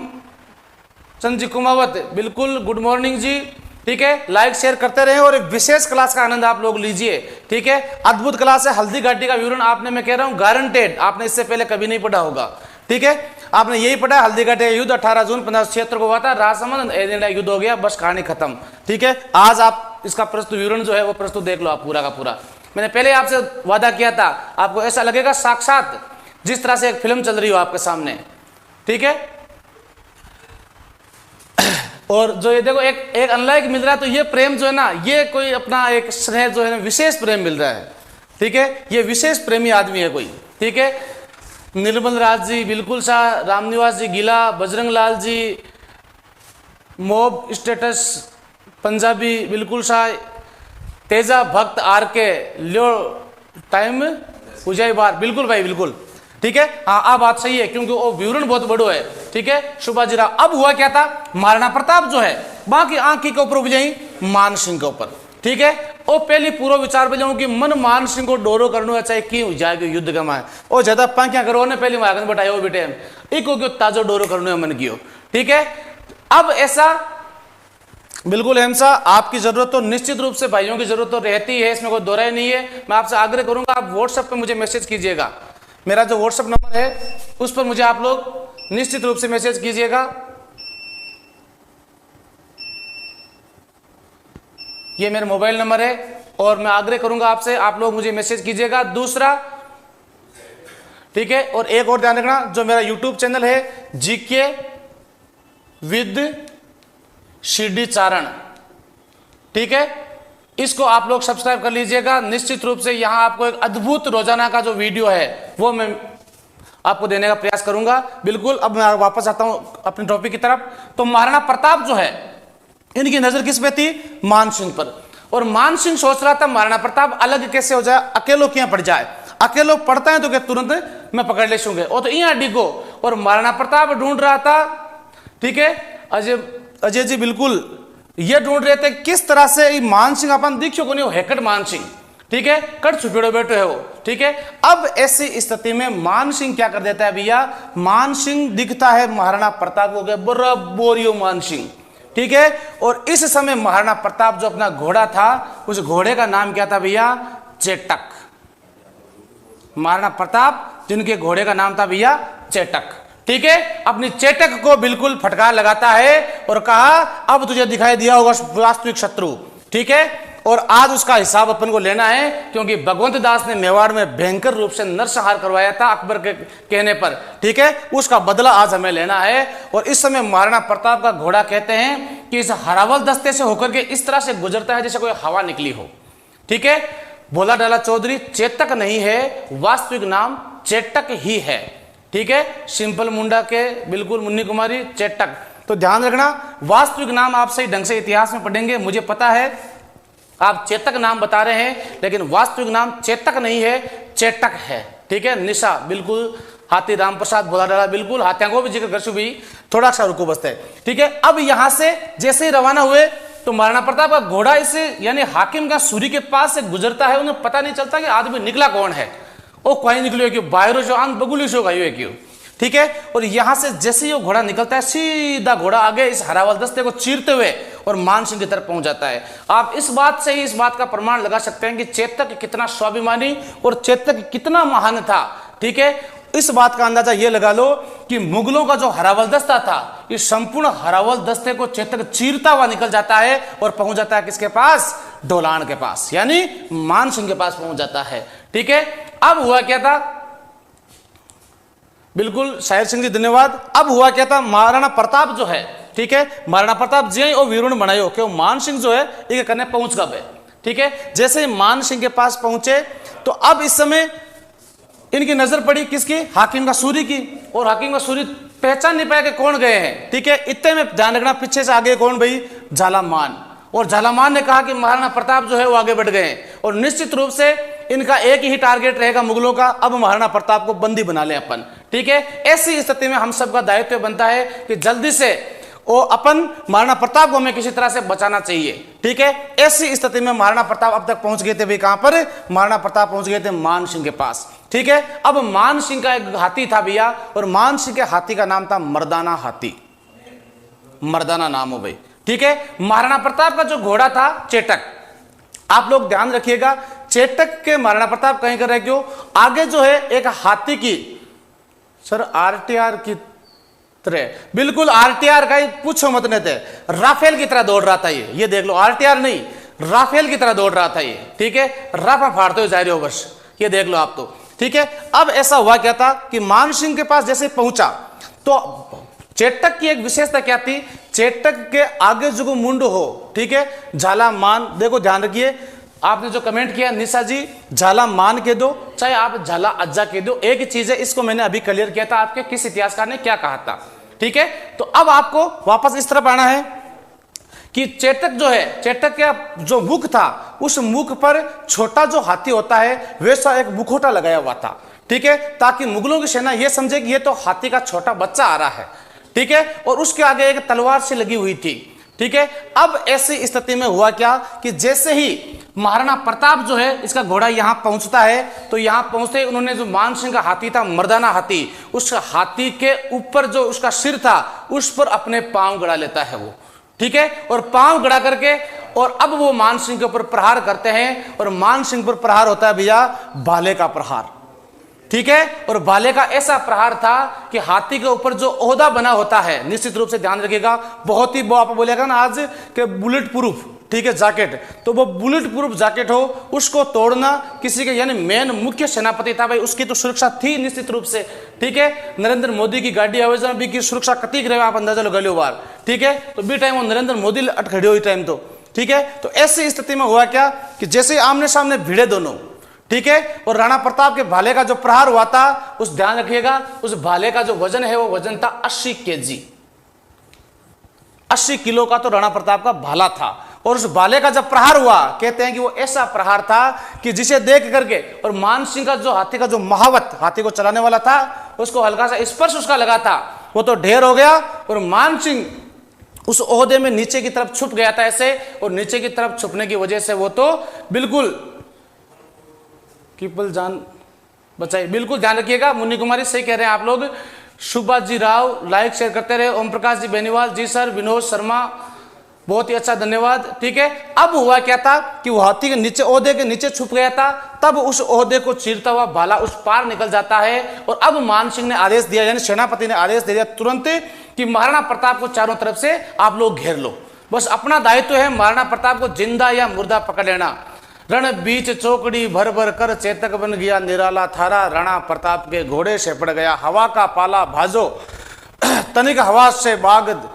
चंद जी कुमावत बिल्कुल गुड मॉर्निंग जी, ठीक है। लाइक शेयर करते रहे और एक विशेष क्लास का आनंद आप लोग लीजिए, ठीक है। अद्भुत क्लास है। हल्दी घाटी का विवरण आपने, मैं कह रहा हूं गारंटेड, आपने इससे पहले कभी नहीं पढ़ा होगा, ठीक है। आपने यही पढ़ा है, हल्दी घाटी युद्ध 18 जून 1576 को हुआ था, राजसमंद युद्ध हो गया, बस कहानी खत्म, ठीक है। आज आप इसका प्रस्तुत विवरण जो है वो प्रस्तुत देख लो आप पूरा का पूरा। मैंने पहले आपसे वादा किया था, आपको ऐसा लगेगा साक्षात जिस तरह से एक फिल्म चल रही हो आपके सामने, ठीक है। और जो ये देखो एक अनलाइक मिल रहा है, तो ये प्रेम जो है ना, ये कोई अपना एक स्नेह जो है ना विशेष प्रेम मिल रहा है, ठीक है। ये विशेष प्रेमी आदमी है कोई, ठीक है। निर्मल राज जी बिल्कुल शाह, रामनिवास जी गीला, बजरंग लाल जी, मोब स्टेटस पंजाबी बिल्कुल शाह, तेजा भक्त आर के लियो टाइम उजाई बार, बिल्कुल भाई बिल्कुल, ठीक है। हाँ आप बात सही है, क्योंकि वो विवरण बहुत बड़ो है, ठीक है। शुभाजीराव, अब हुआ क्या था, महाराणा प्रताप जो है बाकी आंख के ऊपर बुझाई मान सिंह के ऊपर, ठीक है। और पहले पूरा विचार बुझाऊं कि मन मान सिंह को डोरो करनो चाहे क्यों जाएगा युद्ध का माए, और ज्यादा पांख्या करो ने पहले मागन बतायो बेटे इको क्यों ताजो डोरो करनो है मन कियो, ठीक है। अब ऐसा बिल्कुल हेमसा आपकी जरूरत तो निश्चित रूप से भाइयों की जरूरत तो रहती है, इसमें कोई दो राय नहीं है। मैं आपसे आग्रह करूंगा आप व्हाट्सएप पे मुझे मैसेज कीजिएगा, मेरा जो व्हाट्सएप नंबर है उस पर मुझे आप लोग निश्चित रूप से मैसेज कीजिएगा। ये मेरा मोबाइल नंबर है, और मैं आग्रह करूंगा आपसे आप लोग मुझे मैसेज कीजिएगा। दूसरा, ठीक है, और एक और ध्यान रखना, जो मेरा यूट्यूब चैनल है जीके विद शिरडी चारण, ठीक है, इसको आप लोग सब्सक्राइब कर लीजिएगा। निश्चित रूप से यहां आपको एक अद्भुत रोजाना का जो वीडियो है वो मैं आपको देने का प्रयास करूंगा, बिल्कुल। अब मैं वापस आता हूं अपने टॉपिक की तरफ। तो महाराणा प्रताप जो है इनकी नजर किस पे थी? मान सिंह पर, और मान सिंह सोच रहा था महाराणा प्रताप अलग कैसे हो जाए, अकेलो क्यों पड़ जाए, अकेलो पड़ता है तो क्या तुरंत मैं पकड़ ले सूंगे और तो यहाँ डिगो। और महाराणा प्रताप ढूंढ रहा था, ठीक है, अजय जी बिल्कुल ये ढूंढ रहे थे किस तरह से मान सिंह अपन दिखो को नहीं, हैकट मान सिंह, ठीक है, कट छुपेड़ो बैठो है वो, ठीक है। अब ऐसी स्थिति में मान सिंह क्या कर देता है भैया, मान सिंह दिखता है महाराणा प्रताप हो गया बराबर मान सिंह, ठीक है। और इस समय महाराणा प्रताप जो अपना घोड़ा था, उस घोड़े का नाम क्या था भैया, चेटक। महाराणा प्रताप जिनके घोड़े का नाम था भैया चेटक, ठीक है, अपनी चेटक को बिल्कुल फटकार लगाता है और कहा अब तुझे दिखाई दिया होगा वास्तविक शत्रु, ठीक है। और आज उसका हिसाब अपन को लेना है, क्योंकि भगवंत दास ने मेवाड़ में भयंकर रूप से नरसंहार करवाया था अकबर के कहने पर, ठीक है, उसका बदला आज हमें लेना है। और इस समय महाराणा प्रताप का घोड़ा कहते हैं कि इस हरावल दस्ते से होकर के इस तरह से गुजरता है जैसे कोई हवा निकली हो, ठीक है। भोला डाला चौधरी चेतक नहीं है, वास्तविक नाम चेटक ही है, ठीक है। सिंपल मुंडा के बिल्कुल मुन्नी कुमारी चेटक। तो ध्यान रखना, वास्तविक नाम आप सही ढंग से इतिहास में पढ़ेंगे। मुझे पता है आप चेतक नाम बता रहे हैं, लेकिन वास्तविक नाम चेतक नहीं है, चेटक है, ठीक है। निशा बिल्कुल, हाथी राम प्रसाद भोला डाला बिल्कुल, हाथियों को भी जिक्र कर भी, थोड़ा सा रुको बसते है, ठीक है। अब यहां से जैसे ही रवाना हुए तो महाराणा प्रताप का घोड़ा इस यानी हाकिम का सूरी के पास से गुजरता है, उन्हें पता नहीं चलता कि आदमी निकला कौन है, वो कोई निकलो क्यों, बाहर जो आंग बगुली शो गई क्यों, ठीक है। और यहां से जैसे ही वो घोड़ा निकलता है, सीधा घोड़ा आगे इस हरावल दस्ते को चीरते हुए और मान सिंह की तरफ पहुंच जाता है। आप इस बात से ही इस बात का प्रमाण लगा सकते हैं कि चेतक कितना स्वाभिमानी और चेतक कितना महान था, ठीक है। इस बात का अंदाजा ये लगा लो कि मुगलों का जो हरावल दस्ता था, इस संपूर्ण हरावल दस्ते को चेतक चीरता हुआ निकल जाता है और पहुंच जाता है किसके पास, डोलान के पास, यानी मान सिंह के पास पहुंच जाता है, ठीक है। अब हुआ क्या था, बिल्कुल शायर सिंह जी धन्यवाद। अब हुआ क्या था, महाराणा प्रताप जो है, ठीक है, महाराणा प्रताप जी और वीरुण बनायो क्यों, मान सिंह जो है ये करने पहुंच गए, ठीक है। जैसे मान सिंह के पास पहुंचे तो अब इस समय इनकी नजर पड़ी किसकी, हाकिम का सूरी की। और हाकिम का सूरी पहचान नहीं पाया कि कौन गए हैं, ठीक है। इतने में ध्यान रखना, पीछे से आगे कौन भाई, झालामान। और झालामान ने कहा कि महाराणा प्रताप जो है वो आगे बढ़ गए और निश्चित रूप से इनका एक ही टारगेट रहेगा मुगलों का, अब महाराणा प्रताप को बंदी बना ले अपन, ठीक है। ऐसी स्थिति में हम सबका दायित्व बनता है कि जल्दी से वो अपन महाराणा प्रताप को हमें किसी तरह से बचाना चाहिए, ठीक है। ऐसी स्थिति में महाराणा प्रताप अब तक पहुंच गए थे भाई, कहां पर, महाराणा प्रताप पहुंच गए थे मान सिंह के पास, ठीक है। अब मान सिंह का एक हाथी था भैया, और मान सिंह के हाथी का नाम था मर्दाना हाथी, मर्दाना नाम हो भाई, ठीक है। महाराणा प्रताप का जो घोड़ा था चेटक, आप लोग ध्यान रखिएगा, चेटक के महाराणा प्रताप कहीं कर रहे क्यों, आगे जो है एक हाथी की, सर आरटीआर की तरह, बिल्कुल आरटीआर का ही पूछो मत नहीं थे, राफेल की तरह दौड़ रहा था ये देख लो, आरटीआर नहीं राफेल की तरह दौड़ रहा था ये, ठीक है। राफा फाड़ते हुए जा रहे हो बस, ये देख लो आप तो, ठीक है। अब ऐसा हुआ क्या था कि मान सिंह के पास जैसे पहुंचा तो चेटक की एक विशेषता क्या थी, चेटक के आगे जो मुंड हो, ठीक है, झाला मान, देखो ध्यान रखिए, आपने जो कमेंट किया निशा जी, झाला मान के दो चाहे आप झाला अज्जा के दो, एक ही चीज है। इसको मैंने अभी क्लियर किया था आपके किस इतिहासकार ने क्या कहा था, ठीक है। तो अब आपको वापस इस तरफ आना है कि चेटक जो है, चेटक का जो मुख था, उस मुख पर छोटा जो हाथी होता है वैसा एक मुखौटा लगाया हुआ था, ठीक है, ताकि मुगलों की सेना यह समझे कि ये तो हाथी का छोटा बच्चा आ रहा है, ठीक है। और उसके आगे एक तलवार से लगी हुई थी, ठीक है। अब ऐसी स्थिति में हुआ क्या कि जैसे ही महाराणा प्रताप जो है इसका घोड़ा यहां पहुंचता है, तो यहां पहुंचते उन्होंने जो मान सिंह का हाथी था, मर्दाना हाथी, उस हाथी के ऊपर जो उसका सिर था उस पर अपने पांव गड़ा लेता है वो, ठीक है। और पांव गड़ा करके और अब वो मान सिंह के ऊपर प्रहार करते हैं, और मान सिंह पर प्रहार होता है भैया भाले का प्रहार, ठीक है। और भाले का ऐसा प्रहार था कि हाथी के ऊपर जो ओहदा बना होता है, निश्चित रूप से ध्यान रखिएगा, बहुत ही वो आप बोलेगा ना आज के बुलेट प्रूफ, ठीक है, जैकेट, तो वो बुलेट प्रूफ जैकेट हो उसको तोड़ना किसी के यानी मेन मुख्य सेनापति था भाई, उसकी तो सुरक्षा थी निश्चित रूप से, ठीक है। नरेंद्र मोदी की गाड़ी आवेदन भी की सुरक्षा कतीक रहे आप अंदाजा लगा लो बार, ठीक है। तो बी टाइम वो नरेंद्र मोदी अट खड़े हुई टाइम तो, ठीक है। तो ऐसी स्थिति में हुआ क्या कि जैसे आमने सामने भिड़े दोनों, ठीक है, और राणा प्रताप के भाले का जो प्रहार हुआ था, उस ध्यान रखिएगा उस भाले का जो वजन है वो वजन था 80 kg, 80 किलो का तो राणा प्रताप का भाला था। और उस भाले का जब प्रहार हुआ, कहते हैं कि वो ऐसा प्रहार था कि जिसे देख करके और मान सिंह का जो हाथी का जो महावत हाथी को चलाने वाला था, उसको हल्का सा स्पर्श उसका लगा था, वो तो ढेर हो गया। और मान सिंह उस ओहदे में नीचे की तरफ छुप गया था ऐसे, और नीचे की तरफ छुपने की वजह से वो तो बिल्कुल कीपल जान बचाई। बिल्कुल ध्यान रखिएगा, मुन्नी कुमारी सही कह रहे हैं आप लोग। सुभाष जी राव लाइक शेयर करते रहे। ओम प्रकाश जी बेनीवाल जी सर, विनोद शर्मा बहुत ही अच्छा धन्यवाद। ठीक है, अब हुआ क्या था कि वो हाथी के नीचे ओहदे के नीचे छुप गया था, तब उस ओहदे को चीरता हुआ भाला उस पार निकल जाता है। और अब मान सिंह ने आदेश दिया, यानी सेनापति ने आदेश दे दिया तुरंत कि महाराणा प्रताप को चारों तरफ से आप लोग घेर लो। बस अपना दायित्व है महाराणा प्रताप को जिंदा या मुर्दा पकड़ लेना। रण बीच चौकड़ी भर भर कर चेतक बन गया निराला थारा, राणा प्रताप के घोड़े से पड़ गया हवा का पाला भाजो, तनिक हवा से बाग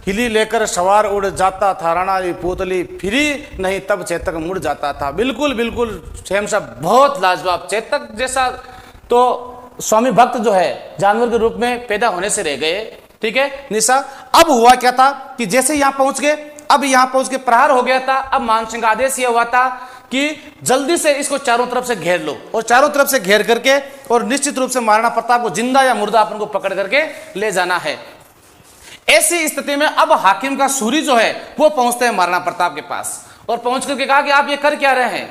हिली लेकर सवार उड़ जाता था, राणा की पुतली फिरी नहीं तब चेतक मुड़ जाता था। बिल्कुल बिल्कुल सेम साहब, बहुत लाजवाब। चेतक जैसा तो स्वामी भक्त जो है जानवर के रूप में पैदा होने से रह गए। ठीक है निशा, अब हुआ क्या था कि जैसे यहां पहुंच गए, अब यहां पहुंच के प्रहार हो गया था। अब मान सिंह का आदेश यह हुआ था कि जल्दी से इसको चारों तरफ से घेर लो, और चारों तरफ से घेर करके और निश्चित रूप से महाराणा प्रताप को जिंदा या मुर्दा अपन को पकड़ करके ले जाना है। ऐसी स्थिति में अब हाकिम का सूरी जो है वो पहुंचते हैं महाराणा प्रताप के पास, और पहुंच करके कहा कि आप ये कर क्या रहे हैं।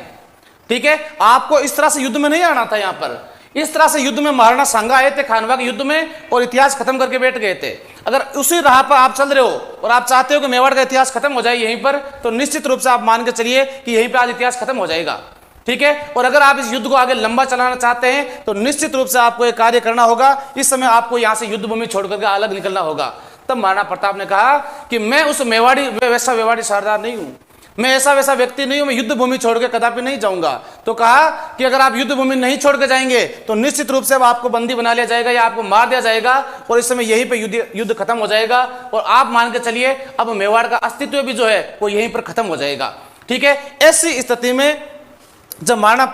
ठीक है, आपको इस तरह से युद्ध में नहीं आना था। यहां पर इस तरह से युद्ध में महाराणा सांगा आए थे खानवा के युद्ध में, और इतिहास खत्म करके बैठ गए थे। अगर उसी राह पर आप चल रहे हो और आप चाहते हो कि मेवाड़ का इतिहास खत्म हो जाए यहीं पर, तो निश्चित रूप से आप मान के चलिए कि यहीं पर आज इतिहास खत्म हो जाएगा। ठीक है, और अगर आप इस युद्ध को आगे लंबा चलाना चाहते हैं तो निश्चित रूप से आपको एक कार्य करना होगा। इस समय आपको यहां से युद्ध भूमि छोड़ करके अलग निकलना होगा। तब महाराणा प्रताप ने कहा कि मैं उस मेवाड़ी वैसा मेवाड़ी सरदार नहीं हूं, मैं ऐसा वैसा व्यक्ति नहीं हूं, मैं युद्ध भूमि छोड़ के कदापि नहीं जाऊंगा। तो कहा कि अगर आप युद्ध भूमि नहीं छोड़ के जाएंगे तो निश्चित रूप से अब आपको बंदी बना लिया जाएगा या आपको मार दिया जाएगा, और इस समय यहीं पे युद्ध खत्म हो जाएगा। और आप मान के चलिए अब मेवाड़ का अस्तित्व भी जो है वो यहीं पर खत्म हो जाएगा। ठीक है, ऐसी स्थिति में जब महाराणा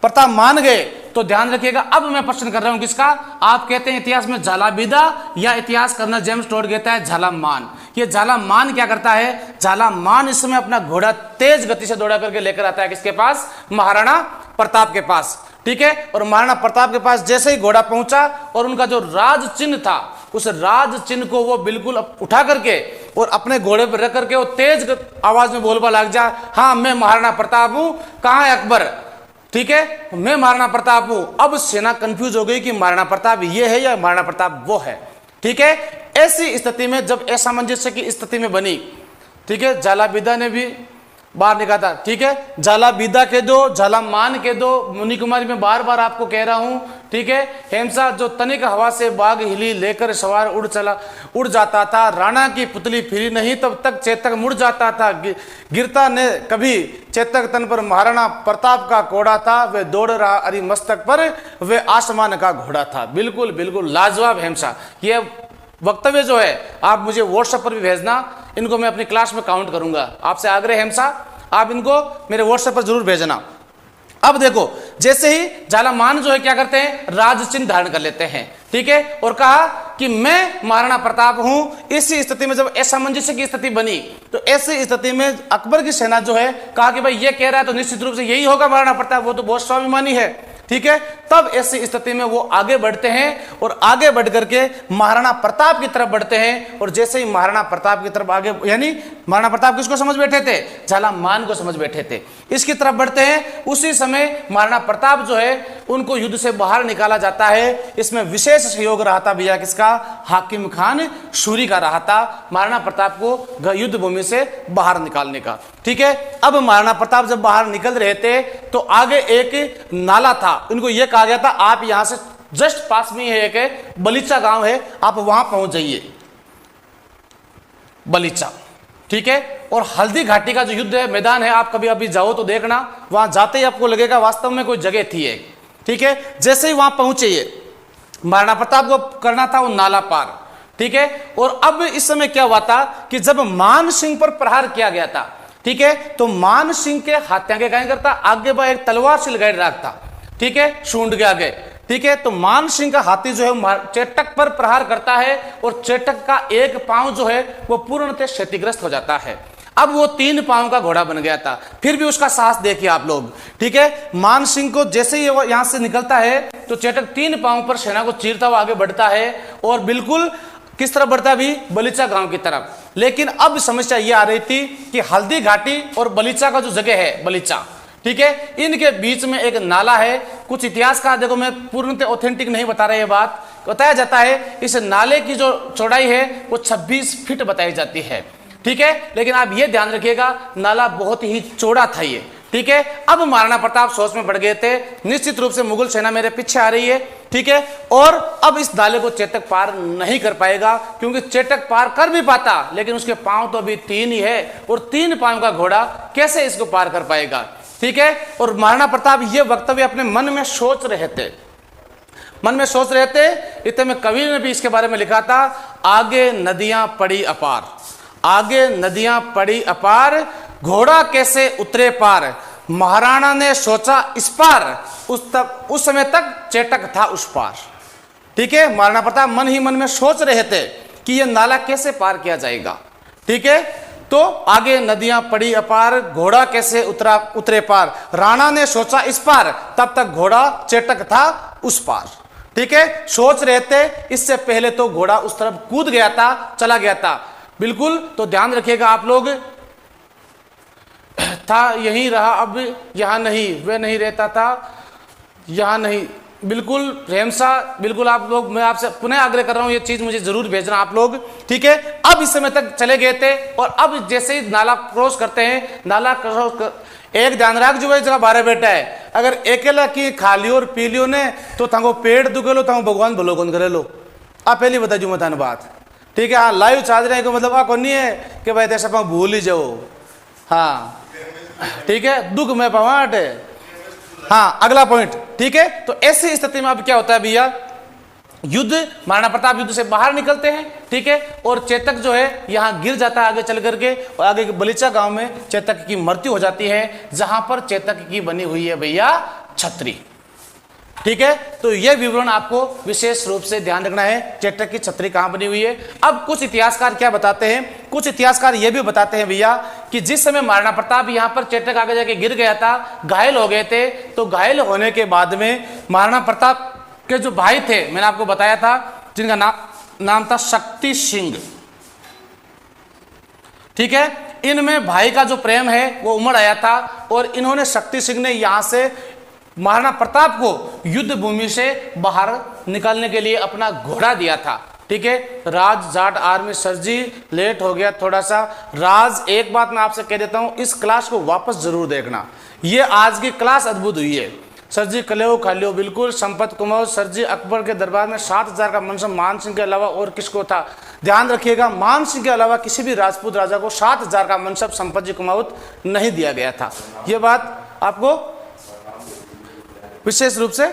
प्रताप मान गए तो ध्यान रखिएगा, अब मैं प्रश्न कर रहा हूं किसका। आप कहते हैं इतिहास में झालाबीदा, या इतिहास कर्नल जेम्स टोड कहता है झालामान। ये झालामान क्या करता है, झालामान इस समय अपना घोड़ा तेज गति से दौड़ा करके लेकर आता है किसके पास, महाराणा प्रताप के पास। ठीक है, और महाराणा प्रताप के पास जैसे ही घोड़ा पहुंचा और उनका जो राज चिन्ह था, उस राज चिन्ह को वो बिल्कुल उठा करके और अपने घोड़े पर रख करके वो तेज आवाज में बोलबा लग जा, हाँ मैं महाराणा प्रताप हूं, कहां है अकबर। ठीक है, मैं महाराणा प्रताप हूं। अब सेना कंफ्यूज हो गई कि महाराणा प्रताप ये है या महाराणा प्रताप वो है। ठीक है, ऐसी स्थिति में जब असामंजस्य की स्थिति में बनी, ठीक है, झालाबीदा ने भी बाहर निकाला। ठीक है, झालाबीदा कह दो, झालामान कह दो, मुनि कुमारी में बार बार आपको कह रहा हूं। ठीक है, हेमसा जो तनिक हवा से बाग हिली लेकर सवार उड़ जाता था, राणा की पुतली फिरी नहीं तब तक चेतक मुड़ जाता था, गिरता ने कभी चेतक तन पर महाराणा प्रताप का कोड़ा था, वे दौड़ रहा अरि मस्तक पर, वे आसमान का घोड़ा था। बिल्कुल बिल्कुल लाजवाब हेमसा, ये वक्तव्य जो है आप मुझे व्हाट्सएप पर भी भेजना, इनको मैं अपनी क्लास में काउंट करूंगा। आपसे आग्रह हेमसा, आप इनको मेरे व्हाट्सएप पर जरूर भेजना। अब देखो, जैसे ही झालामान जो है क्या करते हैं, राज चिन्ह धारण कर लेते हैं। ठीक है, और कहा कि मैं महाराणा प्रताप हूं। इसी स्थिति में जब असामंजस्य की स्थिति बनी तो ऐसी स्थिति में अकबर की सेना जो है कहा कि भाई ये कह रहा है तो निश्चित रूप से यही होगा महाराणा प्रताप, वो तो बहुत स्वाभिमानी है। ठीक है, तब ऐसी स्थिति में वो आगे बढ़ते हैं और आगे बढ़ करके महाराणा प्रताप की तरफ बढ़ते हैं। और जैसे ही महाराणा प्रताप की तरफ आगे, यानी महाराणा प्रताप किसको समझ बैठे थे, झालामान को समझ बैठे थे, इसकी तरफ बढ़ते हैं। उसी समय महाराणा प्रताप जो है उनको युद्ध से बाहर निकाला जाता है। इसमें विशेष सहयोग रहा था भैया किसका, हाकिम खान सूरी का रहा था महाराणा प्रताप को युद्ध भूमि से बाहर निकालने का। ठीक है, अब महाराणा प्रताप जब बाहर निकल रहे थे तो आगे एक नाला था, उनको यह कहा गया था आप यहां से जस्ट पास में है एक बलीचा गांव है, आप वहां पहुंच जाइए, बलीचा। ठीक है, और हल्दी घाटी का जो युद्ध है मैदान है, आप कभी अभी जाओ तो देखना, वहां जाते ही आपको लगेगा वास्तव में कोई जगह थी एक। ठीक है, जैसे ही वहां पहुंचे महाराणा प्रताप को करना था वो नाला पार। ठीक है, और अब इस समय क्या हुआ था कि जब मान सिंह पर प्रहार किया गया था, ठीक है, तो मान सिंह के हाथ्या के क्या करता, आगे बा एक तलवार से लगाए रखता। ठीक है, सूंड के आगे। ठीक है, तो मान सिंह का हाथी जो है चेटक पर प्रहार करता है और चेटक का एक पांव जो है वो पूर्णतः क्षतिग्रस्त हो जाता है। अब वो 3 पांव का घोड़ा बन गया था, फिर भी उसका साहस देखिए आप लोग। ठीक है, मान सिंह को जैसे ही वो यहां से निकलता है तो चेटक 3 पांव पर सेना को चीरता हुआ आगे बढ़ता है और बिल्कुल किस तरफ बढ़ता है भी, बलीचा गांव की तरफ। लेकिन अब समस्या ये आ रही थी कि हल्दी घाटी और बलीचा का जो जगह है बलीचा, ठीक है, इनके बीच में एक नाला है। कुछ इतिहासकार, देखो मैं पूर्णतः ऑथेंटिक नहीं बता रहा ये बात, बताया जाता है इस नाले की जो चौड़ाई है वो 26 फीट बताई जाती है। ठीक है, लेकिन आप ये ध्यान रखिएगा नाला बहुत ही चौड़ा था ये। ठीक है, अब महाराणा प्रताप सोच में पड़ गए थे, निश्चित रूप से मुगल सेना मेरे पीछे आ रही है। ठीक है, और अब इस नाले को चेतक पार नहीं कर पाएगा, क्योंकि चेतक पार कर भी पाता लेकिन उसके पांव तो अभी 3 ही है और 3 पांव का घोड़ा कैसे इसको पार कर पाएगा। ठीक है, और महाराणा प्रताप ये वक्तव्य अपने मन में सोच रहे थे, मन में सोच रहे थे। इतने में कवि ने भी इसके बारे में लिखा था, आगे नदियां पड़ी अपार, आगे नदियां पड़ी अपार, घोड़ा कैसे उतरे पार, महाराणा ने सोचा इस पार, उस समय तक चेटक था उस पार। ठीक है, महाराणा प्रताप मन ही मन में सोच रहे थे कि यह नाला कैसे पार किया जाएगा। ठीक है, तो आगे नदियां पड़ी अपार, घोड़ा कैसे उतरे पार, राणा ने सोचा इस पार, तब तक घोड़ा चेटक था उस पार। ठीक है, सोच रहे थे, इससे पहले तो घोड़ा उस तरफ कूद गया था, चला गया था। बिल्कुल, तो ध्यान रखिएगा आप लोग, था यहीं रहा अब यहां नहीं, वह नहीं रहता था यहां नहीं, बिल्कुल रेमसा, बिल्कुल आप लोग, मैं आपसे पुनः आग्रह कर रहा हूं ये चीज मुझे जरूर भेजना आप लोग। ठीक है, अब इस समय तक चले गए थे और अब जैसे ही नाला क्रॉस करते हैं, नाला क्रॉस कर, एक ध्यान रख जो जगह बारे बैठा है, अगर अकेला की खा लियो और पी लियो ने तो तंगो पेट दुखे लो, तंगो भगवान भलो कौन करे लो। आप पहली बता जू मतान बात। ठीक है, हाँ लाइव चार्ज रहे को मतलब आ कौन नहीं है कि भाई ऐसा भूल ही जाओ। हाँ ठीक है, दुख में पवाट है। हाँ अगला पॉइंट। ठीक है, तो ऐसी स्थिति में अब क्या होता है भैया, युद्ध, महाराणा प्रताप युद्ध से बाहर निकलते हैं। ठीक है, और चेतक जो है यहां गिर जाता है आगे चल करके, और आगे बलीचा गांव में चेतक की मृत्यु हो जाती है, जहां पर चेतक की बनी हुई है भैया छतरी। ठीक है, तो यह विवरण आपको विशेष रूप से ध्यान रखना है, चेतक की छतरी कहां बनी हुई है। अब कुछ इतिहासकार क्या बताते हैं, कुछ इतिहासकार यह भी बताते हैं भैया कि जिस समय महाराणा प्रताप यहां पर चेतक आगे जाके गिर गया था, घायल हो गए थे, तो घायल होने के बाद में महाराणा प्रताप के जो भाई थे, मैंने आपको बताया था, जिनका नाम था शक्ति सिंह। ठीक है, इनमें भाई का जो प्रेम है वो उमड़ आया था और इन्होंने, शक्ति सिंह ने यहां से महाराणा प्रताप को युद्ध भूमि से बाहर निकालने के लिए अपना घोड़ा दिया था। ठीक है, राज जाट आर्मी सर जी लेट हो गया थोड़ा सा। राज, एक बात मैं आपसे कह देता हूं, इस क्लास को वापस जरूर देखना, ये आज की क्लास अद्भुत हुई है। सर जी कलेओ खालियो, बिल्कुल संपत कुमार सर जी, अकबर के दरबार में 7000 का मनसब मान सिंह के अलावा और किसको था, ध्यान रखिएगा, मान सिंह के अलावा किसी भी राजपूत राजा को 7000 का मनसब संपत जी कुमाऊत नहीं दिया गया था। यह बात आपको विशेष रूप से,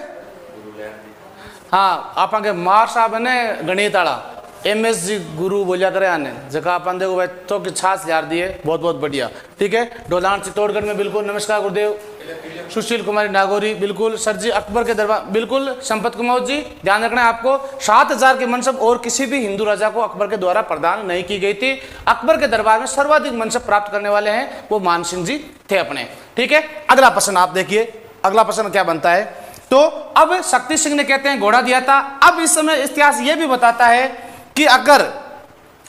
हाँ आप मार साहब ने गणित आला MS जी गुरु बोलिया करे आने जगह अपन देखो भाई तो कि छाछ यार दिए, बहुत बहुत बढ़िया। ठीक है, डोलान चित्तौड़गढ़ में बिल्कुल, नमस्कार गुरुदेव, सुशील कुमारी नागौरी, बिल्कुल सर जी, अकबर के दरबार, बिल्कुल संपत कुमार जी, ध्यान रखना है आपको, 7000 के मनसब और किसी भी हिंदू राजा को अकबर के द्वारा प्रदान नहीं की गई थी। अकबर के दरबार में सर्वाधिक मनसब प्राप्त करने वाले हैं वो मान सिंह जी थे अपने। ठीक है, अगला प्रश्न आप देखिए, अगला प्रश्न क्या बनता है, तो अब शक्ति सिंह ने कहते हैं घोड़ा दिया था। अब इस समय इतिहास यह भी बताता है कि अगर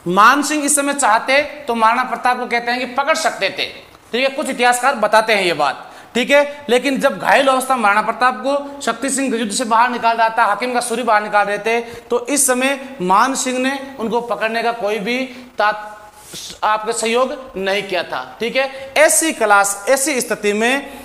मान सिंह इस समय चाहते तो महाराणा प्रताप को कहते हैं कि पकड़ सकते थे। ठीक है, कुछ इतिहासकार बताते हैं ये बात। ठीक है, लेकिन जब घायल अवस्था महाराणा प्रताप को शक्ति सिंह युद्ध से बाहर निकाल रहा था, हाकिम का सूरी बाहर निकाल रहे थे, तो इस समय मान सिंह ने उनको पकड़ने का कोई भी आपके सहयोग नहीं किया था। ठीक है, ऐसी स्थिति में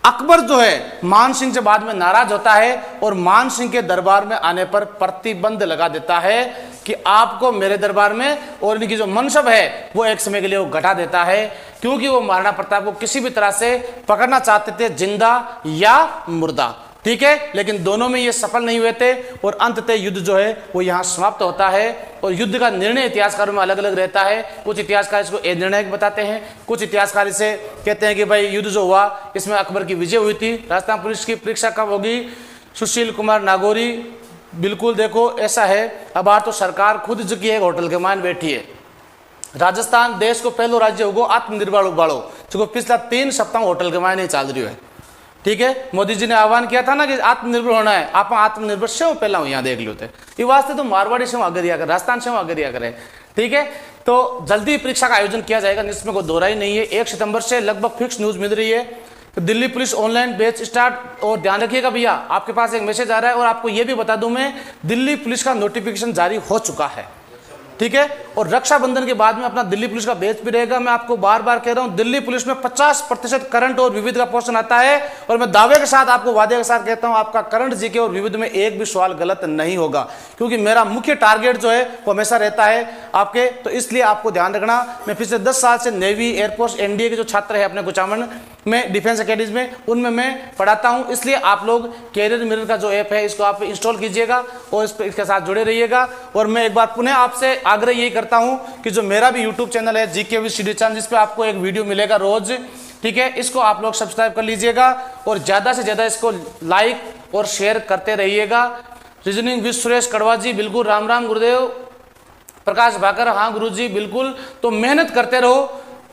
अकबर जो है मान सिंह से बाद में नाराज होता है और मान सिंह के दरबार में आने पर प्रतिबंध लगा देता है कि आपको मेरे दरबार में, और इनकी जो मनसब है वो एक समय के लिए वो घटा देता है, क्योंकि वो महाराणा प्रताप को किसी भी तरह से पकड़ना चाहते थे, जिंदा या मुर्दा। ठीक है, लेकिन दोनों में ये सफल नहीं हुए थे और अंततः युद्ध जो है वो यहाँ समाप्त होता है। और युद्ध का निर्णय इतिहासकारों में अलग अलग रहता है, कुछ इतिहासकार इसको निर्णायक बताते हैं, कुछ इतिहासकार इसे कहते हैं कि भाई युद्ध जो हुआ इसमें अकबर की विजय हुई थी। राजस्थान पुलिस की परीक्षा कब होगी, सुशील कुमार नागौरी, बिल्कुल देखो ऐसा है। अब आज तो सरकार खुद जो की है होटल के मान बैठी है, राजस्थान देश को पहलो राज्य होगो आत्मनिर्भर बाड़ो, जो पिछला 3 सप्ताह होटल के मायने चल रही है। ठीक है, मोदी जी ने आह्वान किया था ना कि आत्मनिर्भर होना है, आप आत्मनिर्भर से पहला यहाँ देख लो थे, ये वास्ते तो मारवाड़ी से आगे दिया कर, राजस्थान से आगे दिया करे। ठीक है, तो जल्दी परीक्षा का आयोजन किया जाएगा, इसमें कोई दोहराई नहीं है। 1 सितंबर से लगभग फिक्स न्यूज मिल रही है, तो Delhi police online batch start. और ध्यान रखिएगा भैया, आपके पास एक मैसेज आ रहा है, और आपको यह भी बता दूं मैं, दिल्ली पुलिस का नोटिफिकेशन जारी हो चुका है। ठीक है, और रक्षाबंधन के बाद में अपना दिल्ली पुलिस का बैच भी रहेगा। मैं आपको बार बार कह रहा हूं, दिल्ली पुलिस में 50% करंट और विविध का पोर्शन आता है, और मैं दावे के साथ आपको वादे के साथ कहता हूं, आपका करंट जीके और विविध में एक भी सवाल गलत नहीं होगा, क्योंकि मेरा मुख्य टारगेट जो है वो हमेशा रहता है आपके। तो इसलिए आपको ध्यान रखना, मैं पिछले 10 साल से नेवी, एयरफोर्स, एनडीए के जो छात्र है अपने कुचामन में, डिफेंस अकेडमी में, उनमें मैं पढ़ाता हूं। इसलिए आप लोग कैरियर मिरर का जो ऐप है इसको आप इंस्टॉल कीजिएगा और इसके साथ जुड़े रहिएगा। और मैं एक बार पुनः आपसे आग्रह यही करता हूं कि जो मेरा भी यूट्यूब चैनल है जीके विद सीडी चैनल, जिस पे आपको एक वीडियो मिलेगा रोज, ठीक है, इसको आप लोग सब्सक्राइब कर लीजिएगा और ज्यादा से ज्यादा इसको लाइक और शेयर करते रहिएगा। रीजनिंग विद सुरेश कड़वा जी, बिल्कुल राम राम गुरुदेव। प्रकाश भाकर, हाँ गुरुजी बिल्कुल। तो मेहनत करते रहो,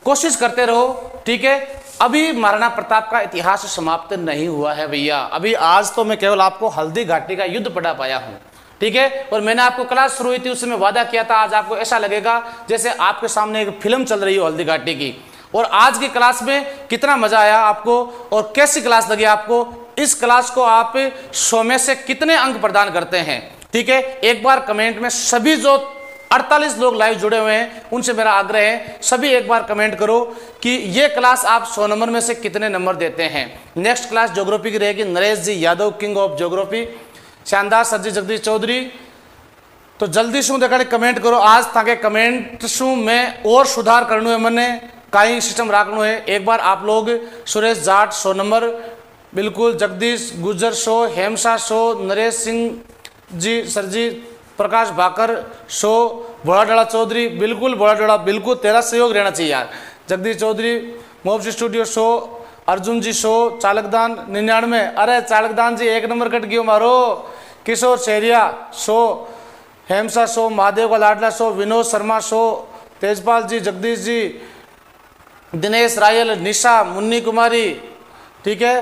कोशिश करते रहो। ठीक है, अभी महाराणा प्रताप का इतिहास समाप्त नहीं हुआ है भैया, अभी आज तो मैं केवल आपको हल्दी घाटी का युद्ध पढ़ा पाया हूं। ठीक है, और मैंने आपको क्लास शुरू हुई थी, उससे मैं वादा किया था, आज आपको ऐसा लगेगा जैसे आपके सामने एक फिल्म चल रही हो हल्दी घाटी की। और आज की क्लास में कितना मजा आया आपको और कैसी क्लास लगी आपको, इस क्लास को आप 100 में से कितने अंक प्रदान करते हैं। ठीक है, एक बार कमेंट में सभी जो 48 लोग लाइव जुड़े हुए हैं उनसे मेरा आग्रह है, सभी एक बार कमेंट करो कि ये क्लास आप 100 नंबर में से कितने नंबर देते हैं। नेक्स्ट क्लास ज्योग्राफी की रहेगी, नरेश जी यादव, किंग ऑफ ज्योग्राफी, शानदार सर जी, जगदीश चौधरी। तो जल्दी शू देखा कमेंट करो, आज ताकि कमेंट शू में और सुधार करना है, मैंने काई सिस्टम रखना है। एक बार आप लोग सुरेश जाट 100 नंबर, बिल्कुल, जगदीश गुजर 100, हेमशा 100, नरेश सिंह जी सर जी, प्रकाश भाकर 100, भोला डड़ा चौधरी, बिल्कुल भोला डड़ा, बिल्कुल तेरा सहयोग रहना चाहिए यार। जगदीश चौधरी, मोब्स स्टूडियो 100, अर्जुन जी 100, चालकदान 99, अरे चालकदान जी 1 नंबर कट गयो मारो। किशोर शेरिया 100, हेमशा 100, महादेव का लाडला 100, विनोद शर्मा 100, तेजपाल जी, जगदीश जी, दिनेश रायल, निशा, मुन्नी कुमारी, ठीक है,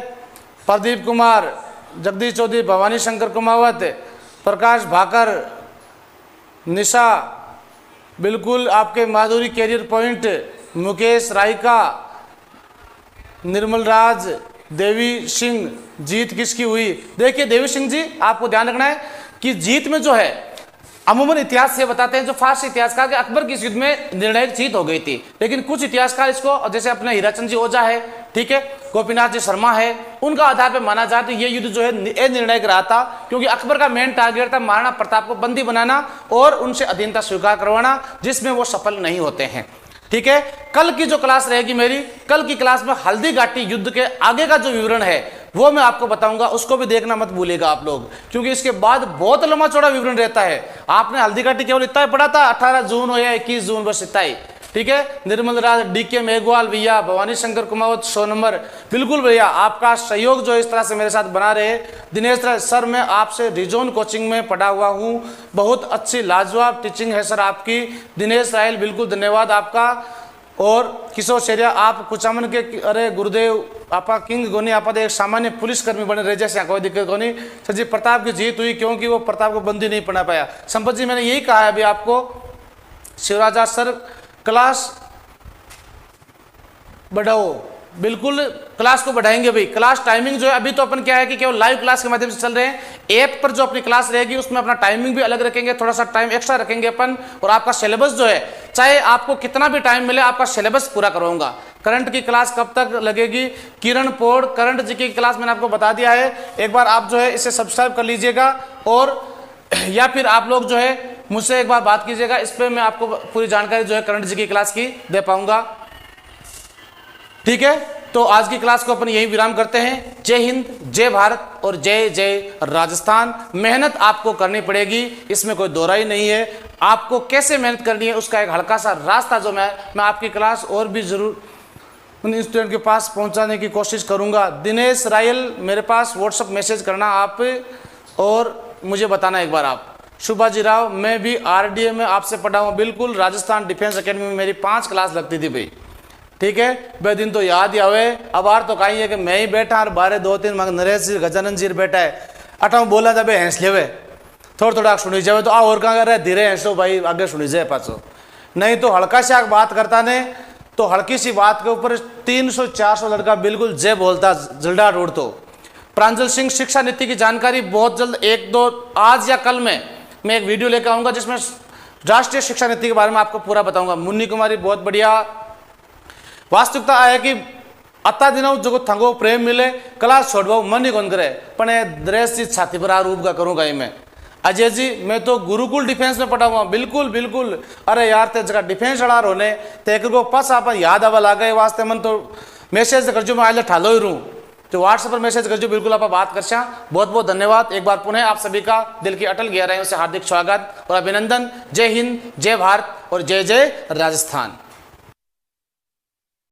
प्रदीप कुमार, जगदीश चौधरी, भवानी शंकर कुमावत, प्रकाश भाकर, निशा, बिल्कुल आपके माधुरी कैरियर पॉइंट, मुकेश रायका, निर्मल राज, देवी सिंह, जीत किसकी हुई। देखिए देवी सिंह जी, आपको ध्यान रखना है कि जीत में जो है अमूमन इतिहास से बताते हैं, जो फारसी इतिहासकार के अकबर की इस युद्ध में निर्णायक जीत हो गई थी, लेकिन कुछ इतिहासकार इसको, जैसे अपने हीराचंद जी ओझा है, ठीक है, गोपीनाथ जी शर्मा है, उनका आधार पर माना जाए तो ये युद्ध जो है निर्णायक रहा था, क्योंकि अकबर का मेन टारगेट था महाराणा प्रताप को बंदी बनाना और उनसे अधीनता स्वीकार करवाना, जिसमें वो सफल नहीं होते हैं। ठीक है, कल की जो क्लास रहेगी मेरी, कल की क्लास में हल्दी घाटी युद्ध के आगे का जो विवरण है वो मैं आपको बताऊंगा, उसको भी देखना मत भूलिएगा आप लोग, क्योंकि इसके बाद बहुत लंबा चौड़ा विवरण रहता है। आपने हल्दी घाटी केवल इतना ही पढ़ा था, 18 जून हो या 21 जून, बस इतना ही। ठीक है, निर्मल राज, डीके मेघवाल भैया, भवानी शंकर कुमावत 100 नंबर, बिल्कुल भैया आपका सहयोग जो इस तरह से मेरे साथ बना रहे। दिनेश राज सर, मैं आपसे रिजोन कोचिंग में पढ़ा हुआ हूँ, बहुत अच्छी लाजवाब टीचिंग है सर आपकी। दिनेश रायल, बिल्कुल धन्यवाद आपका। और किशोर शेरिया, आप कुचामन के, अरे गुरुदेव आपा किंग गोनी, आप एक सामान्य पुलिसकर्मी बने रह जैसे कोई दिक्कत नहीं। सर जी प्रताप की जीत हुई क्योंकि वो प्रताप को बंदी नहीं बना पाया। संपत जी मैंने यही कहा है अभी आपको। शिवराजा सर, क्लास बढ़ाओ, बिल्कुल क्लास को बढ़ाएंगे भाई। क्लास टाइमिंग जो है अभी तो अपन क्या है कि केवल लाइव क्लास के माध्यम से चल रहे हैं, ऐप पर जो अपनी क्लास रहेगी उसमें अपना टाइमिंग भी अलग रखेंगे, थोड़ा सा टाइम एक्स्ट्रा रखेंगे अपन। और आपका सिलेबस जो है, चाहे आपको कितना भी टाइम मिले, आपका सिलेबस पूरा करवाऊंगा। करंट की क्लास कब तक लगेगी, किरण पौड़ करंट जी की क्लास मैंने आपको बता दिया है, एक बार आप जो है इसे सब्सक्राइब कर लीजिएगा, और या फिर आप लोग जो है मुझसे एक बार बात कीजिएगा, इस पर मैं आपको पूरी जानकारी जो है करंट जी की क्लास की दे पाऊंगा। ठीक है, तो आज की क्लास को अपन यही विराम करते हैं। जय हिंद, जय भारत और जय जय राजस्थान। मेहनत आपको करनी पड़ेगी, इसमें कोई दोहराई नहीं है। आपको कैसे मेहनत करनी है उसका एक हल्का सा रास्ता जो मैं आपकी क्लास और भी जरूर उन स्टूडेंट के पास पहुंचाने की कोशिश करूंगा। दिनेश रायल, मेरे पास व्हाट्सएप मैसेज करना आप और मुझे बताना एक बार आप, सुभाजी राव, मैं भी आरडीए में आपसे पढ़ा हूँ, बिल्कुल राजस्थान डिफेंस एकेडमी में मेरी 5 क्लास लगती थी भाई, ठीक है। वह दिन तो याद ही आवे। अब आर तो कहीं है कि मैं ही बैठा और बारे 2-3 नरेश जी गजानंद जी बैठा है, अठाऊ बोला था भाई हंस लेवे, थोड़ा थोड़ा सुनी जाए तो आ और कहाँ कर रहे धीरे हंसो भाई, आगे सुनी जाए पाछो, नहीं तो हल्का सा बात करता ने तो हल्की सी बात के ऊपर 300-400 लड़का बिल्कुल जय बोलता, जलडा रोड। तो प्रांजल सिंह, शिक्षा नीति की जानकारी बहुत जल्द 1-2 आज या कल में मैं एक वीडियो लेकर आऊंगा जिसमें राष्ट्रीय शिक्षा नीति के बारे में आपको पूरा बताऊंगा। मुन्नी कुमारी बहुत बढ़िया। वास्तविकता है कि अत्ता दिनों जो थंगो प्रेम मिले क्लास छोड़वाओ मन ही कौन करे, पण द्रेस चीज छाती पर आरूप का करूंगा ही मैं। अजय जी, मैं तो गुरुकुल डिफेंस में पढ़ा हुआ, बिल्कुल बिल्कुल। अरे यार ते जगह डिफेंस अड़ा रोने ते को पस आप याद आवा लागे वास्ते मन तो मैसेज करजो, मैं आज ठालो ही रहूँ तो व्हाट्सएप पर मैसेज करजो, बिल्कुल आप बात कर सा। बहुत बहुत धन्यवाद एक बार पुनः आप सभी का दिल की अटल गहराइयों से हार्दिक स्वागत और अभिनंदन। जय हिंद, जय भारत और जय जय राजस्थान।